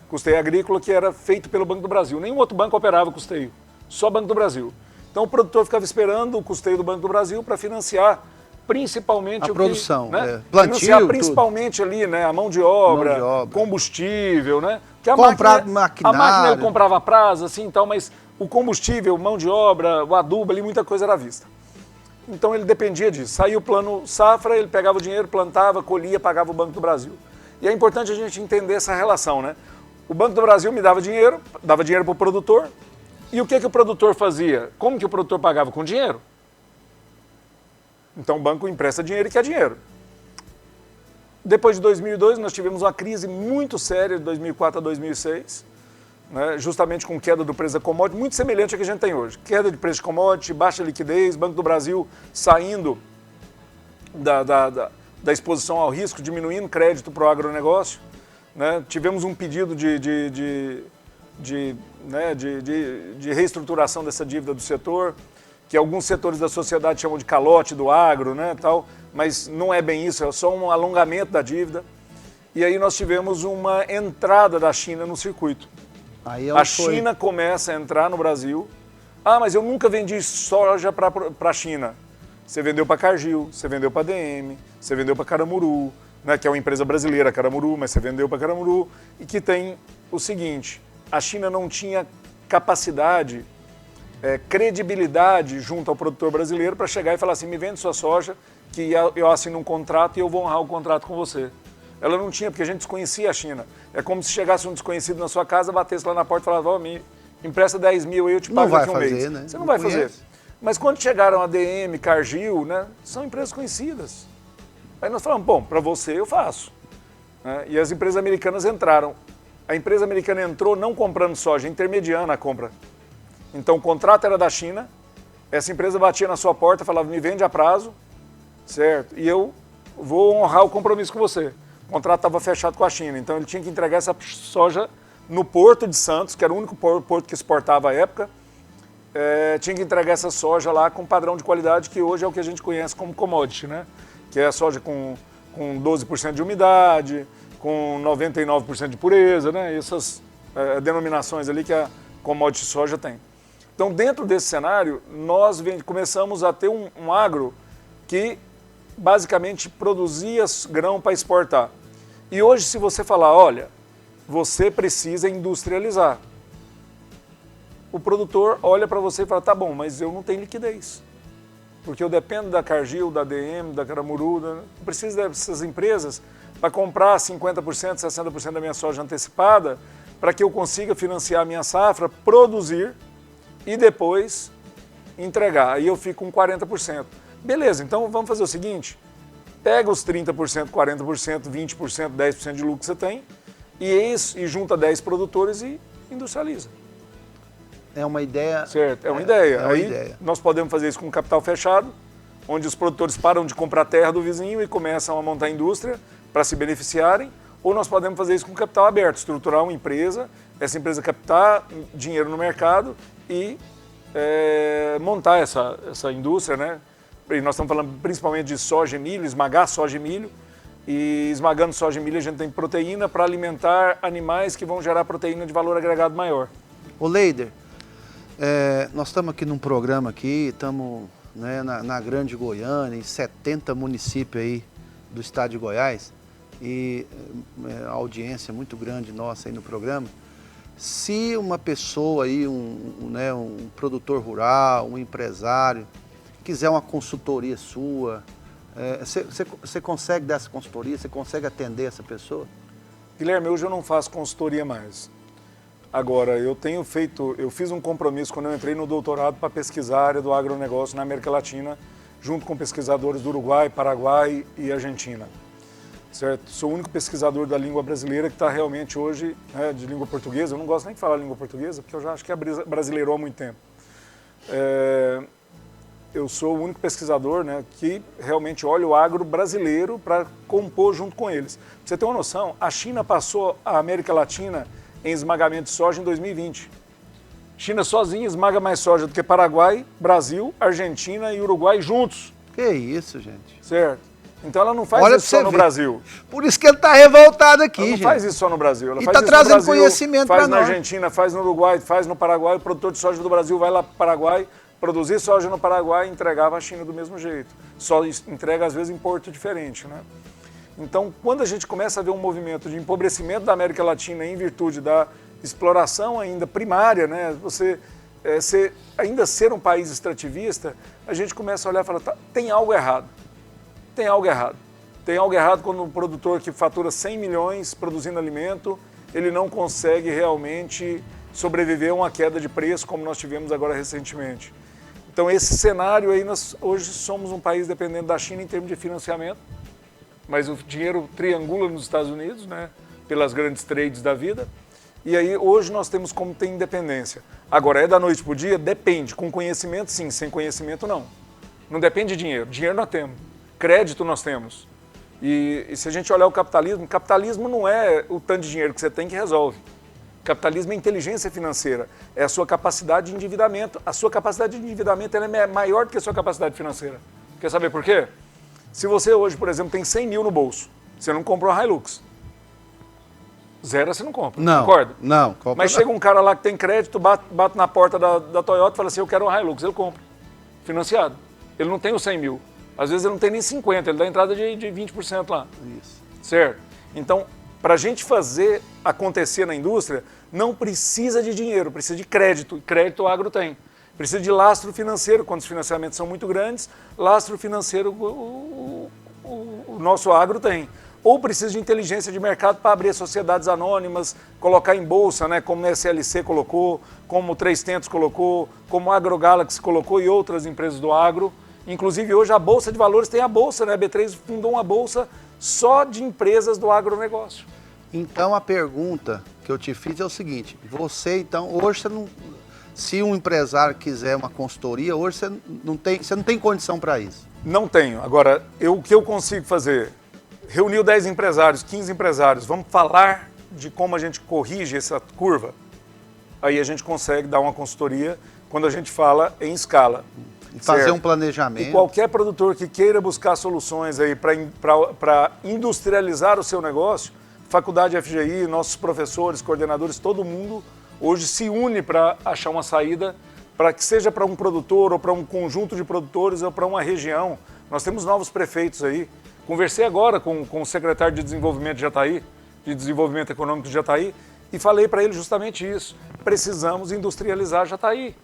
S2: Custeio agrícola que era feito pelo Banco do Brasil. Nenhum outro banco operava custeio, só Banco do Brasil. Então o produtor ficava esperando o custeio do Banco do Brasil para financiar principalmente
S1: a produção,
S2: né?
S1: Plantio,
S2: financiar principalmente tudo. Ali, né? A mão de obra, combustível, né? Que a máquina ele comprava a prazo, assim, tal, mas o combustível, mão de obra, o adubo ali, muita coisa era à vista. Então ele dependia disso. Saía o plano safra, ele pegava o dinheiro, plantava, colhia, pagava o Banco do Brasil. E é importante a gente entender essa relação, né? O Banco do Brasil me dava dinheiro para o produtor. E o que o produtor fazia? Como que o produtor pagava? Com dinheiro. Então o banco empresta dinheiro e quer dinheiro. Depois de 2002, nós tivemos uma crise muito séria de 2004 a 2006, né, justamente com queda do preço da commodity, muito semelhante ao que a gente tem hoje. Queda de preço de commodity, baixa liquidez, Banco do Brasil saindo da exposição ao risco, diminuindo crédito para o agronegócio. Né, tivemos um pedido de reestruturação dessa dívida do setor, que alguns setores da sociedade chamam de calote do agro, né, tal, mas não é bem isso, é só um alongamento da dívida. E aí nós tivemos uma entrada da China no circuito. A China começa a entrar no Brasil. Ah, mas eu nunca vendi soja para a China. Você vendeu para Cargill, você vendeu para DM, você vendeu para Caramuru, né, que é uma empresa brasileira, Caramuru, mas você vendeu para Caramuru, e que tem o seguinte, a China não tinha capacidade, credibilidade junto ao produtor brasileiro para chegar e falar assim, me vende sua soja, que eu assino um contrato e eu vou honrar o contrato com você. Ela não tinha, porque a gente desconhecia a China. É como se chegasse um desconhecido na sua casa, batesse lá na porta e falasse, ó, me empresta 10 mil aí, eu te pago daqui um mês. Né? Você não vai fazer. Mas quando chegaram a DM, Cargill, né, são empresas conhecidas. Aí nós falamos, bom, para você eu faço. Né? E as empresas americanas entraram. A empresa americana entrou não comprando soja, intermediando a compra. Então o contrato era da China, essa empresa batia na sua porta e falava, me vende a prazo, certo? E eu vou honrar o compromisso com você. O contrato estava fechado com a China, então ele tinha que entregar essa soja no Porto de Santos, que era o único porto que exportava à época, tinha que entregar essa soja lá com padrão de qualidade, que hoje é o que a gente conhece como commodity, né? Que é a soja com 12% de umidade, com 99% de pureza, né? Essas denominações ali que a commodity soja tem. Então, dentro desse cenário, nós começamos a ter um agro que basicamente produzia grão para exportar. E hoje, se você falar, olha, você precisa industrializar, o produtor olha para você e fala, tá bom, mas eu não tenho liquidez. Porque eu dependo da Cargill, da DM, da Caramuru, eu preciso dessas empresas para comprar 50%, 60% da minha soja antecipada, para que eu consiga financiar a minha safra, produzir e depois entregar. Aí eu fico com 40%. Beleza, então vamos fazer o seguinte, pega os 30%, 40%, 20%, 10% de lucro que você tem e junta 10 produtores e industrializa.
S1: É uma ideia.
S2: Certo, é uma ideia.
S1: É uma ideia.
S2: Nós podemos fazer isso com capital fechado, onde os produtores param de comprar terra do vizinho e começam a montar indústria para se beneficiarem, ou nós podemos fazer isso com capital aberto, estruturar uma empresa, essa empresa captar dinheiro no mercado e montar essa indústria, né? E nós estamos falando principalmente de soja e milho, esmagar soja e milho, e esmagando soja e milho a gente tem proteína para alimentar animais que vão gerar proteína de valor agregado maior.
S1: Ô Leider, nós estamos aqui num programa aqui, estamos, né, na Grande Goiânia, em 70 municípios aí do estado de Goiás, e a audiência é muito grande nossa aí no programa. Se uma pessoa aí, um produtor rural, um empresário, quiser uma consultoria sua, você consegue dar essa consultoria? Você consegue atender essa pessoa?
S2: Guilherme, hoje eu não faço consultoria mais. Agora, eu fiz um compromisso quando eu entrei no doutorado para pesquisar a área do agronegócio na América Latina, junto com pesquisadores do Uruguai, Paraguai e Argentina. certo? Sou o único pesquisador da língua brasileira que está realmente hoje, de língua portuguesa. Eu não gosto nem de falar língua portuguesa, porque eu já acho que é brasileiro há muito tempo. Eu sou o único pesquisador, né, que realmente olha o agro brasileiro para compor junto com eles. Pra você ter uma noção, a China passou a América Latina em esmagamento de soja em 2020. China sozinha esmaga mais soja do que Paraguai, Brasil, Argentina e Uruguai juntos.
S1: Que isso, gente.
S2: Certo. Então ela não faz isso só no Brasil.
S1: Por isso que ele está revoltado aqui, gente.
S2: Ela não faz isso só no Brasil. Ela
S1: e
S2: faz
S1: está
S2: isso
S1: trazendo
S2: no Brasil,
S1: conhecimento para nós.
S2: Faz na Argentina, faz no Uruguai, faz no Paraguai. O produtor de soja do Brasil vai lá para o Paraguai, produzir soja no Paraguai e entregava à China do mesmo jeito. Só entrega, às vezes, em porto diferente, né? Então, quando a gente começa a ver um movimento de empobrecimento da América Latina em virtude da exploração ainda primária, né? Você ainda ser um país extrativista, a gente começa a olhar e falar, tá, tem algo errado. Tem algo errado. Tem algo errado quando um produtor que fatura 100 milhões produzindo alimento, ele não consegue realmente sobreviver a uma queda de preço como nós tivemos agora recentemente. Então esse cenário aí, nós hoje somos um país dependente da China em termos de financiamento, mas o dinheiro triangula nos Estados Unidos, né, pelas grandes trades da vida, e aí hoje nós temos como ter independência. Agora, é da noite para o dia? Depende. Com conhecimento, sim. Sem conhecimento, não. Não depende de dinheiro. Dinheiro nós temos. Crédito nós temos. E se a gente olhar o capitalismo não é o tanto de dinheiro que você tem que resolve. Capitalismo é inteligência financeira. É a sua capacidade de endividamento. A sua capacidade de endividamento ela é maior do que a sua capacidade financeira. Quer saber por quê? Se você hoje, por exemplo, tem 100 mil no bolso, você não comprou a Hilux. Zero você não compra,
S1: não,
S2: concorda?
S1: Não, compra.
S2: Mas chega um cara lá que tem crédito, bate na porta da Toyota e fala assim, eu quero uma Hilux, ele compra, financiado. Ele não tem os 100 mil, às vezes ele não tem nem 50, ele dá entrada de 20% lá. Isso. Certo? Então, para a gente fazer acontecer na indústria, não precisa de dinheiro, precisa de crédito, e crédito o agro tem. Precisa de lastro financeiro, quando os financiamentos são muito grandes, lastro financeiro o nosso agro tem. Ou precisa de inteligência de mercado para abrir sociedades anônimas, colocar em bolsa, né, como a SLC colocou, como o 300 colocou, como a AgroGalaxy colocou e outras empresas do agro. Inclusive hoje a Bolsa de Valores tem a Bolsa, né? A B3 fundou uma bolsa só de empresas do agronegócio.
S1: Então a pergunta que eu te fiz é o seguinte, você então, hoje você não, se um empresário quiser uma consultoria, hoje você não tem condição para isso?
S2: Não tenho. Agora, o que eu consigo fazer? Reuniu 10 empresários, 15 empresários, vamos falar de como a gente corrige essa curva? Aí a gente consegue dar uma consultoria quando a gente fala em escala.
S1: E fazer um planejamento.
S2: E qualquer produtor que queira buscar soluções aí para industrializar o seu negócio, Faculdade FGI, nossos professores, coordenadores, todo mundo hoje se une para achar uma saída para que seja para um produtor ou para um conjunto de produtores ou para uma região. Nós temos novos prefeitos aí. Conversei agora com o secretário de Desenvolvimento de Jataí, de Desenvolvimento Econômico de Jataí, e falei para ele justamente isso. Precisamos industrializar Jataí.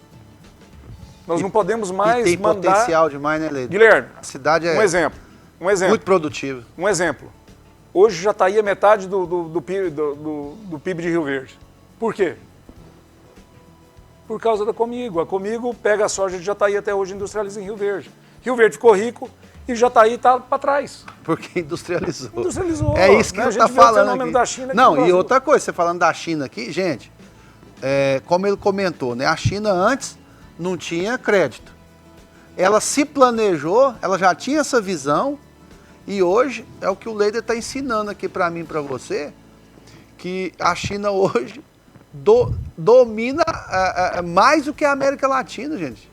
S2: Nós não podemos mais
S1: tem
S2: mandar...
S1: potencial demais, né, Leide?
S2: Guilherme,
S1: a cidade é
S2: um exemplo.
S1: Muito produtiva.
S2: Um exemplo. Hoje Jataí é metade do PIB de Rio Verde. Por quê? Por causa da Comigo. A Comigo pega a soja de Jataí até hoje e industrializa em Rio Verde. Rio Verde ficou rico e Jataí está para trás.
S1: Porque industrializou.
S2: Industrializou.
S1: É isso que
S2: né?
S1: ele está falando aqui.
S2: Da China
S1: não, e outra coisa, você falando da China aqui, gente, como ele comentou, né? A China antes não tinha crédito. Ela se planejou, ela já tinha essa visão e hoje é o que o Leider está ensinando aqui para mim e para você, que a China hoje domina mais do que a América Latina, gente.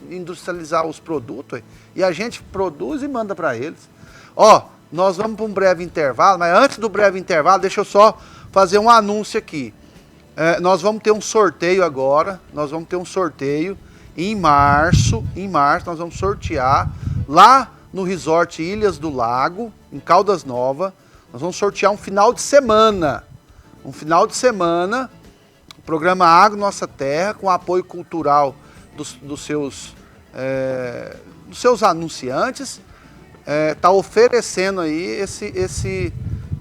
S1: Industrializar os produtos e a gente produz e manda para eles. Ó, nós vamos para um breve intervalo, mas antes do breve intervalo, deixa eu só fazer um anúncio aqui. Nós vamos ter um sorteio agora, em março nós vamos sortear lá no Resort Ilhas do Lago, em Caldas Novas, nós vamos sortear um final de semana, o programa Agro Nossa Terra, com apoio cultural dos seus anunciantes, está oferecendo aí esse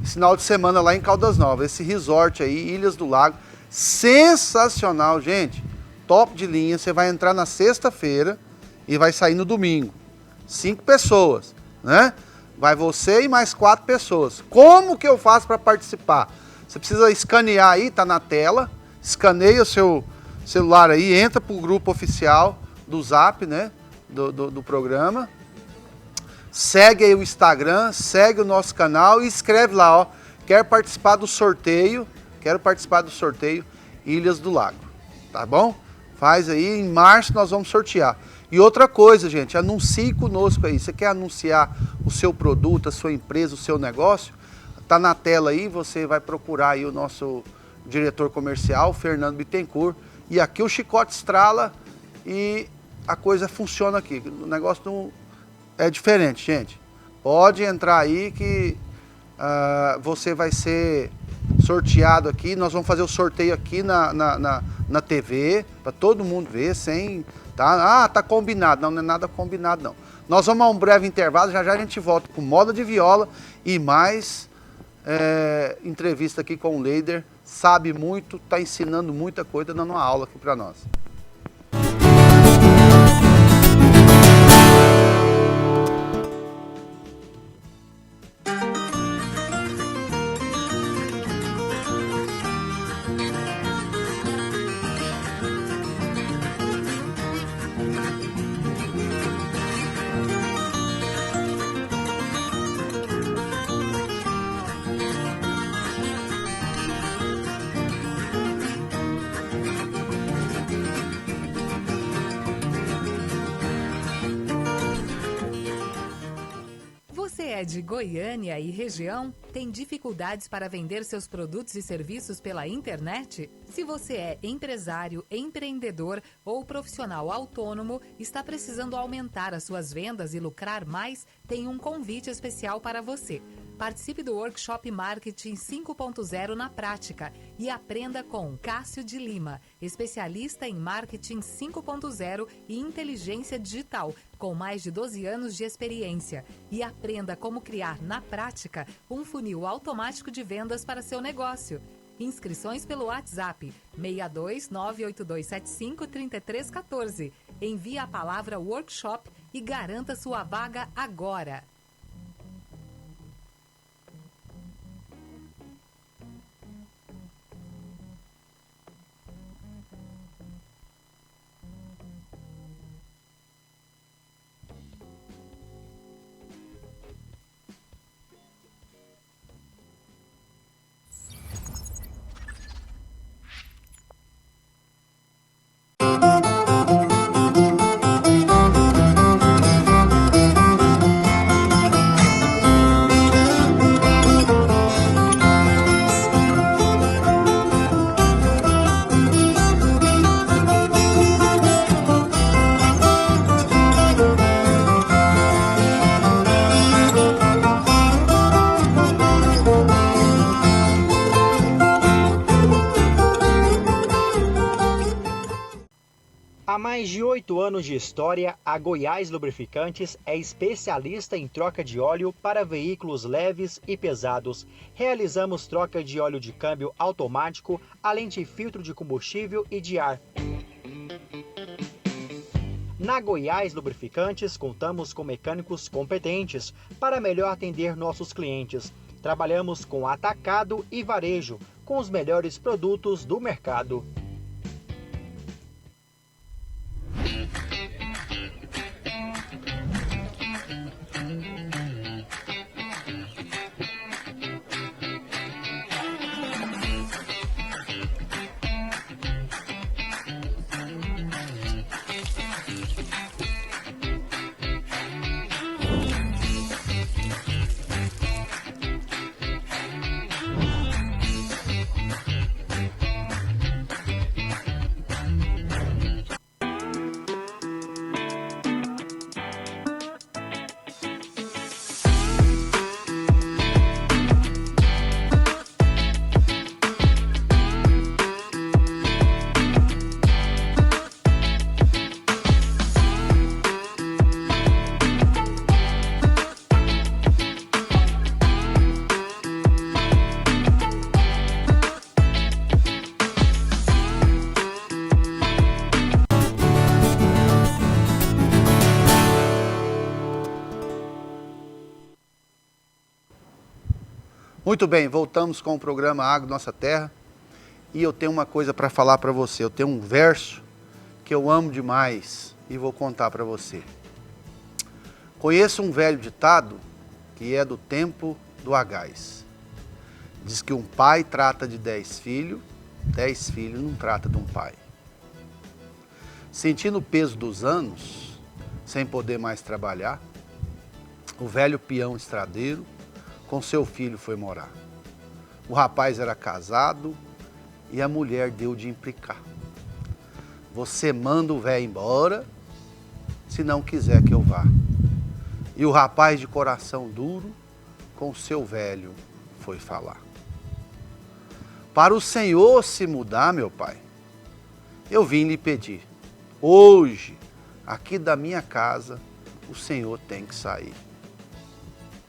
S1: final de semana lá em Caldas Novas, esse resort aí, Ilhas do Lago, sensacional, gente, top de linha. Você vai entrar na sexta-feira e vai sair no domingo, 5 pessoas, né? Vai você e mais 4 pessoas. Como que eu faço para participar? Você precisa escanear aí, tá na tela. Escaneia o seu celular aí, entra pro grupo oficial do Zap, né? Do programa. Segue aí o Instagram, segue o nosso canal e escreve lá, ó. Quero participar do sorteio Ilhas do Lago. Tá bom? Faz aí, em março nós vamos sortear. E outra coisa, gente, anuncie conosco aí. Você quer anunciar o seu produto, a sua empresa, o seu negócio? Tá na tela aí, você vai procurar aí o nosso diretor comercial, Fernando Bittencourt. E aqui o chicote estrala e a coisa funciona aqui. O negócio não é diferente, gente. Pode entrar aí que você vai ser sorteado aqui. Nós vamos fazer o sorteio aqui na TV, para todo mundo ver, sem... Tá? Tá combinado. Não é nada combinado, não. Nós vamos a um breve intervalo, já a gente volta com Moda de Viola e mais entrevista aqui com o Leider. Sabe muito, tá ensinando muita coisa, dando uma aula aqui para nós.
S5: É de Goiânia e região? Tem dificuldades para vender seus produtos e serviços pela internet? Se você é empresário, empreendedor ou profissional autônomo, está precisando aumentar as suas vendas e lucrar mais, tem um convite especial para você. Participe do Workshop Marketing 5.0 na prática e aprenda com Cássio de Lima, especialista em Marketing 5.0 e inteligência digital, com mais de 12 anos de experiência. E aprenda como criar na prática um funil automático de vendas para seu negócio. Inscrições pelo WhatsApp 62 98275 3314. Envie a palavra Workshop e garanta sua vaga agora.
S6: Há mais de 8 anos de história, a Goiás Lubrificantes é especialista em troca de óleo para veículos leves e pesados. Realizamos troca de óleo de câmbio automático, além de filtro de combustível e de ar. Na Goiás Lubrificantes, contamos com mecânicos competentes para melhor atender nossos clientes. Trabalhamos com atacado e varejo, com os melhores produtos do mercado.
S1: Muito bem, voltamos com o programa Agro Nossa Terra. E eu tenho uma coisa para falar para você. Eu tenho um verso que eu amo demais e vou contar para você. Conheço um velho ditado que é do tempo do Agás. Diz que um pai trata de 10 filhos não trata de um pai. Sentindo o peso dos anos, sem poder mais trabalhar, o velho peão estradeiro com seu filho foi morar. O rapaz era casado e a mulher deu de implicar. Você manda o velho embora, se não quiser que eu vá. E o rapaz de coração duro com seu velho foi falar. Para o Senhor se mudar, meu pai, eu vim lhe pedir. Hoje, aqui da minha casa, o Senhor tem que sair.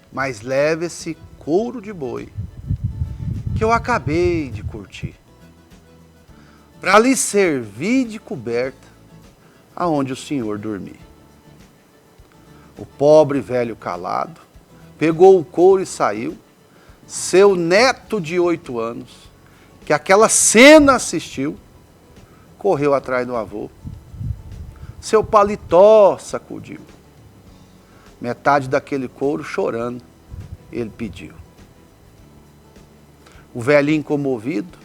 S1: Mas leve esse couro de boi que eu acabei de curtir, para lhe servir de coberta aonde o Senhor dormir. O pobre velho calado pegou o couro e saiu. Seu neto de 8 anos, que aquela cena assistiu, correu atrás do avô. Seu paletó sacudiu. Metade daquele couro, chorando, ele pediu. O velhinho comovido,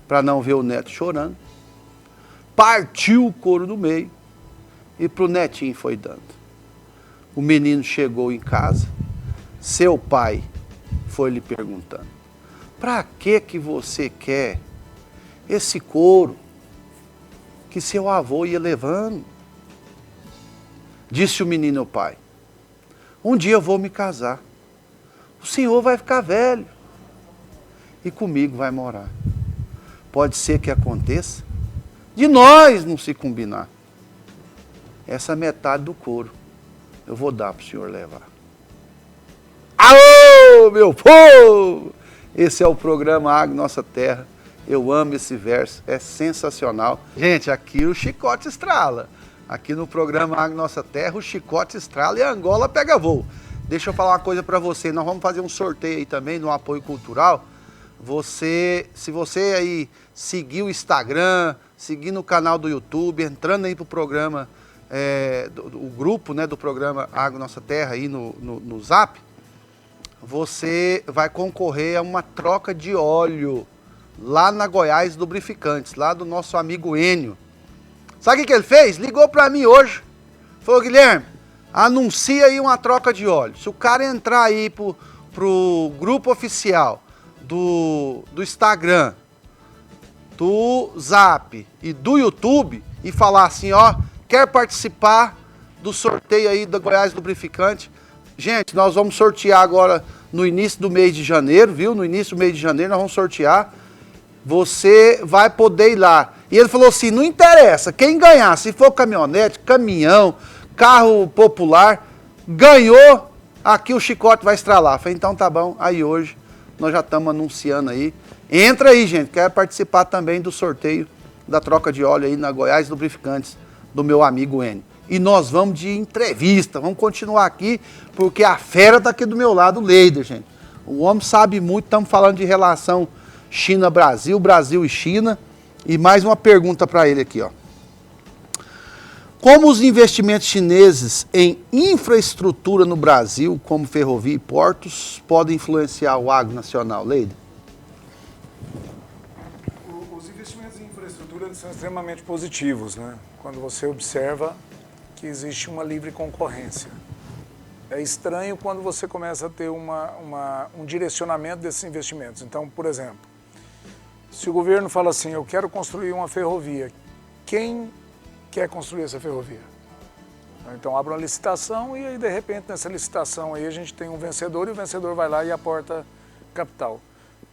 S1: para não ver o neto chorando, partiu o couro do meio e para o netinho foi dando. O menino chegou em casa, seu pai foi lhe perguntando: para que você quer esse couro que seu avô ia levando? Disse o menino ao pai: um dia eu vou me casar, o senhor vai ficar velho e comigo vai morar. Pode ser que aconteça de nós não se combinar. Essa metade do couro eu vou dar para o senhor levar. Alô, meu povo! Esse é o programa Agro Nossa Terra. Eu amo esse verso, é sensacional. Gente, aqui o chicote estrala. Aqui no programa Agro Nossa Terra, o chicote estrala e a Angola pega voo. Deixa eu falar uma coisa para você. Nós vamos fazer um sorteio aí também no apoio cultural. Se você aí seguir o Instagram, seguir no canal do YouTube, entrando aí pro programa, o grupo, né, do programa Agro Nossa Terra aí no Zap, você vai concorrer a uma troca de óleo lá na Goiás Lubrificantes, lá do nosso amigo Enio. Sabe o que ele fez? Ligou para mim hoje. Falou: Guilherme, anuncia aí uma troca de óleo. Se o cara entrar aí pro grupo oficial do Instagram, do Zap e do YouTube e falar assim, ó, quer participar do sorteio aí da Goiás Lubrificante? Gente, nós vamos sortear agora no início do mês de janeiro, viu? No início do mês de janeiro nós vamos sortear. Você vai poder ir lá. E ele falou assim, não interessa, quem ganhar, se for caminhonete, caminhão, carro popular, ganhou, aqui o chicote vai estralar. Falei, então tá bom, aí hoje nós já estamos anunciando aí. Entra aí, gente, quer participar também do sorteio da troca de óleo aí na Goiás Lubrificantes, do meu amigo Enio. E nós vamos de entrevista, vamos continuar aqui, porque a fera está aqui do meu lado, o Leider, gente. O homem sabe muito, estamos falando de relação China-Brasil, Brasil e China. E mais uma pergunta para ele aqui, ó. Como os investimentos chineses em infraestrutura no Brasil, como ferrovia e portos, podem influenciar o agro nacional, Leider?
S2: Os investimentos em infraestrutura são extremamente positivos, né? Quando você observa que existe uma livre concorrência. É estranho quando você começa a ter um direcionamento desses investimentos. Então, por exemplo, se o governo fala assim, eu quero construir uma ferrovia, quem quer construir essa ferrovia? Então abre uma licitação e aí de repente nessa licitação aí a gente tem um vencedor e o vencedor vai lá e aporta capital.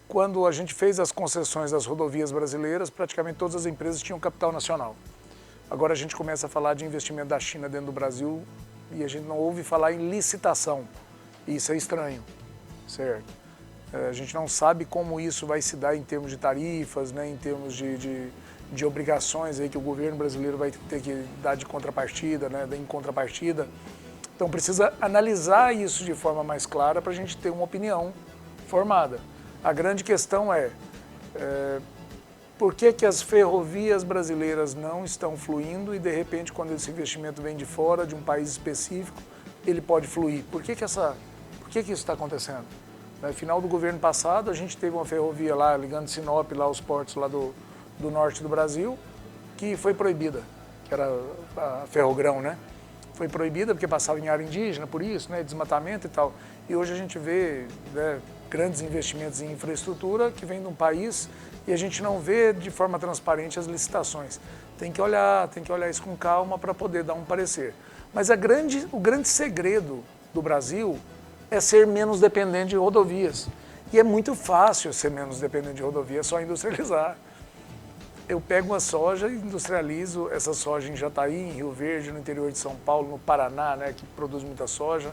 S2: Quando a gente fez as concessões das rodovias brasileiras, praticamente todas as empresas tinham capital nacional. Agora a gente começa a falar de investimento da China dentro do Brasil e a gente não ouve falar em licitação. E isso é estranho, certo? A gente não sabe como isso vai se dar em termos de tarifas, né, em termos de obrigações aí que o governo brasileiro vai ter que dar de contrapartida, né, em contrapartida. Então precisa analisar isso de forma mais clara para a gente ter uma opinião formada. A grande questão é por que as ferrovias brasileiras não estão fluindo e, de repente, quando esse investimento vem de fora, de um país específico, ele pode fluir? Por que isso está acontecendo? No final do governo passado, a gente teve uma ferrovia lá, ligando Sinop, lá aos portos lá do norte do Brasil, que foi proibida, que era a Ferrogrão, né? Foi proibida porque passava em área indígena, por isso, né? Desmatamento e tal. E hoje a gente vê, né, grandes investimentos em infraestrutura que vêm de um país e a gente não vê de forma transparente as licitações. Tem que olhar isso com calma para poder dar um parecer. Mas o grande segredo do Brasil é ser menos dependente de rodovias. E é muito fácil ser menos dependente de rodovias, é só industrializar. Eu pego uma soja e industrializo essa soja em Jataí, em Rio Verde, no interior de São Paulo, no Paraná, né, que produz muita soja.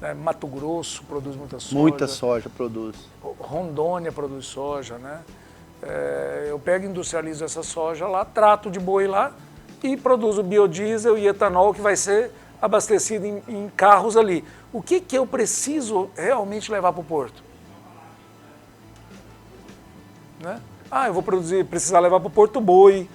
S2: Né, Mato Grosso produz muita soja.
S1: Muita soja produz.
S2: Rondônia produz soja, né? Eu pego e industrializo essa soja lá, trato de boi lá e produzo biodiesel e etanol que vai ser abastecido em carros ali. O que eu preciso realmente levar para o porto? Né? Eu vou precisar levar para o porto o boi,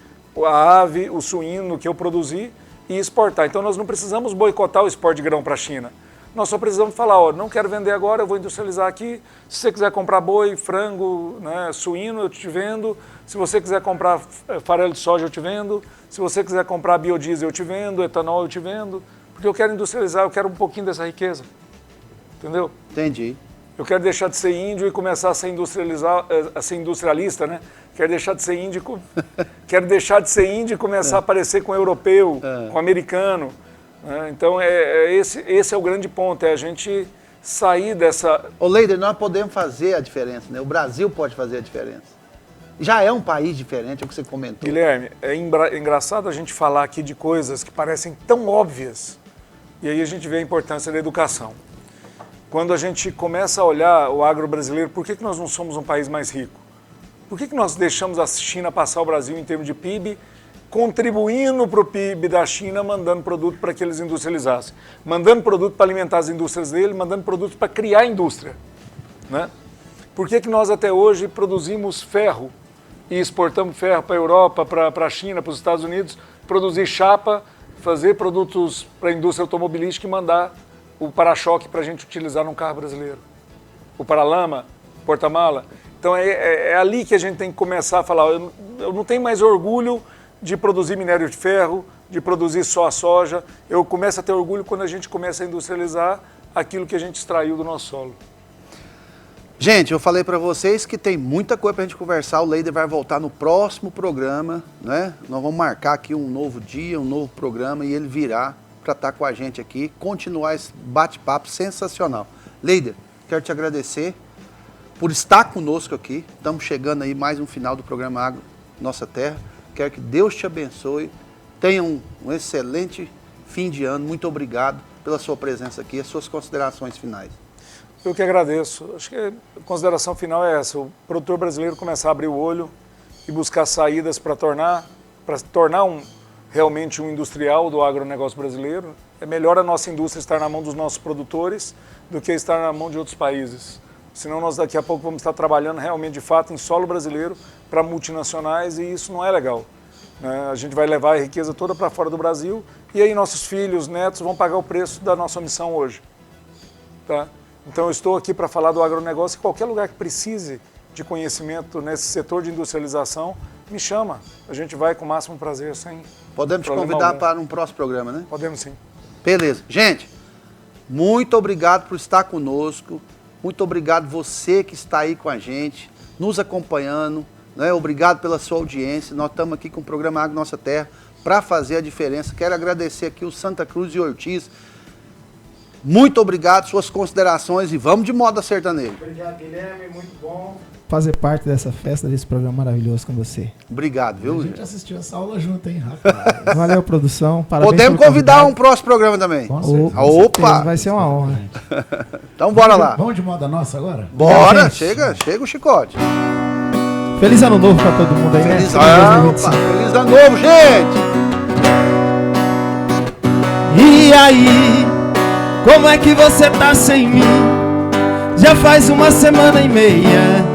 S2: a ave, o suíno que eu produzi e exportar. Então nós não precisamos boicotar o exporte de grão para a China. Nós só precisamos falar, não quero vender agora, eu vou industrializar aqui. Se você quiser comprar boi, frango, né, suíno, eu te vendo. Se você quiser comprar farelo de soja, eu te vendo. Se você quiser comprar biodiesel, eu te vendo. Etanol, eu te vendo. Porque eu quero industrializar, eu quero um pouquinho dessa riqueza. Entendeu?
S1: Entendi.
S2: Eu quero deixar de ser índio e começar a ser industrialista, né? Quero deixar de ser índio e começar a parecer com o europeu, com o americano. Então, esse é o grande ponto, é a gente sair dessa...
S1: Ô, Leider, nós podemos fazer a diferença, né? O Brasil pode fazer a diferença. Já é um país diferente, é o que você comentou.
S2: Guilherme, é engraçado a gente falar aqui de coisas que parecem tão óbvias, e aí a gente vê a importância da educação. Quando a gente começa a olhar o agro brasileiro, por que nós não somos um país mais rico? Por que nós deixamos a China passar o Brasil em termos de PIB, contribuindo para o PIB da China, mandando produto para que eles industrializassem, mandando produto para alimentar as indústrias dele, mandando produto para criar indústria, né? Por que nós até hoje produzimos ferro e exportamos ferro para a Europa, para a China, para os Estados Unidos, produzir chapa, fazer produtos para a indústria automobilística e mandar o para-choque para a gente utilizar num carro brasileiro, o para-lama, porta-mala. Então é ali que a gente tem que começar a falar, eu não tenho mais orgulho de produzir minério de ferro, de produzir só a soja. Eu começo a ter orgulho quando a gente começa a industrializar aquilo que a gente extraiu do nosso solo.
S1: Gente, eu falei para vocês que tem muita coisa para a gente conversar. O Leider vai voltar no próximo programa, né? Nós vamos marcar aqui um novo dia, um novo programa e ele virá para estar com a gente aqui, continuar esse bate-papo sensacional. Leider, quero te agradecer por estar conosco aqui. Estamos chegando aí mais um final do programa Agro Nossa Terra. Quero que Deus te abençoe. Tenha um excelente fim de ano. Muito obrigado pela sua presença aqui. As suas considerações finais.
S2: Eu que agradeço. Acho que a consideração final é essa. O produtor brasileiro começar a abrir o olho e buscar saídas para tornar realmente um industrial do agronegócio brasileiro. É melhor a nossa indústria estar na mão dos nossos produtores do que estar na mão de outros países. Senão nós daqui a pouco vamos estar trabalhando realmente de fato em solo brasileiro para multinacionais e isso não é legal. A gente vai levar a riqueza toda para fora do Brasil e aí nossos filhos, netos vão pagar o preço da nossa omissão hoje. Tá? Então eu estou aqui para falar do agronegócio e qualquer lugar que precise de conhecimento nesse setor de industrialização, me chama. A gente vai com o máximo prazer, sem
S1: Podemos te convidar algum. Para um próximo programa, né?
S2: Podemos sim.
S1: Beleza. Gente, muito obrigado por estar conosco. Muito obrigado você que está aí com a gente, nos acompanhando. Né? Obrigado pela sua audiência. Nós estamos aqui com o programa Agro Nossa Terra para fazer a diferença. Quero agradecer aqui o Santa Cruz e Ortiz. Muito obrigado, suas considerações e vamos de moda sertaneja.
S3: Obrigado, Guilherme, muito bom fazer parte dessa festa, desse programa maravilhoso com você.
S1: Obrigado, viu?
S4: A gente assistiu essa aula junto, hein, rapaz?
S3: Valeu, produção. Parabéns.
S1: Podemos convidar um próximo programa também.
S3: Opa! Vai ser uma honra.
S1: Então bora lá.
S4: Vamos de moda nossa agora?
S1: Bora, chega o chicote.
S3: Feliz ano novo pra todo mundo aí, né?
S1: Feliz ano novo, gente!
S3: E aí, como é que você tá sem mim? Já faz uma semana e meia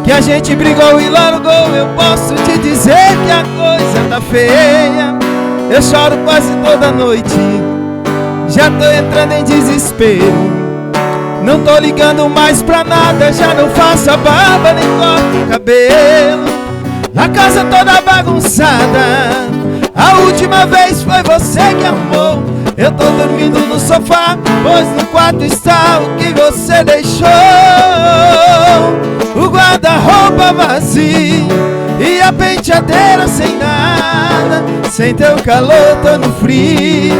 S3: que a gente brigou e largou. Eu posso te dizer que a coisa tá feia. Eu choro quase toda noite, já tô entrando em desespero. Não tô ligando mais pra nada, já não faço a barba nem corto o cabelo. A casa toda bagunçada, a última vez foi você que arrumou. Eu tô dormindo no sofá, pois no quarto está o que você deixou. O guarda-roupa vazio e a penteadeira sem nada. Sem teu calor tô no frio,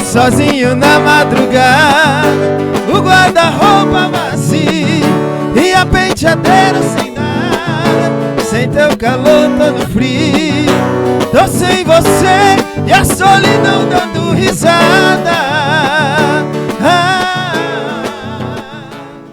S3: sozinho na madrugada. O guarda-roupa vazio e a penteadeira sem nada. Sem teu calor tô no frio, tô sem você e a solidão dando risada.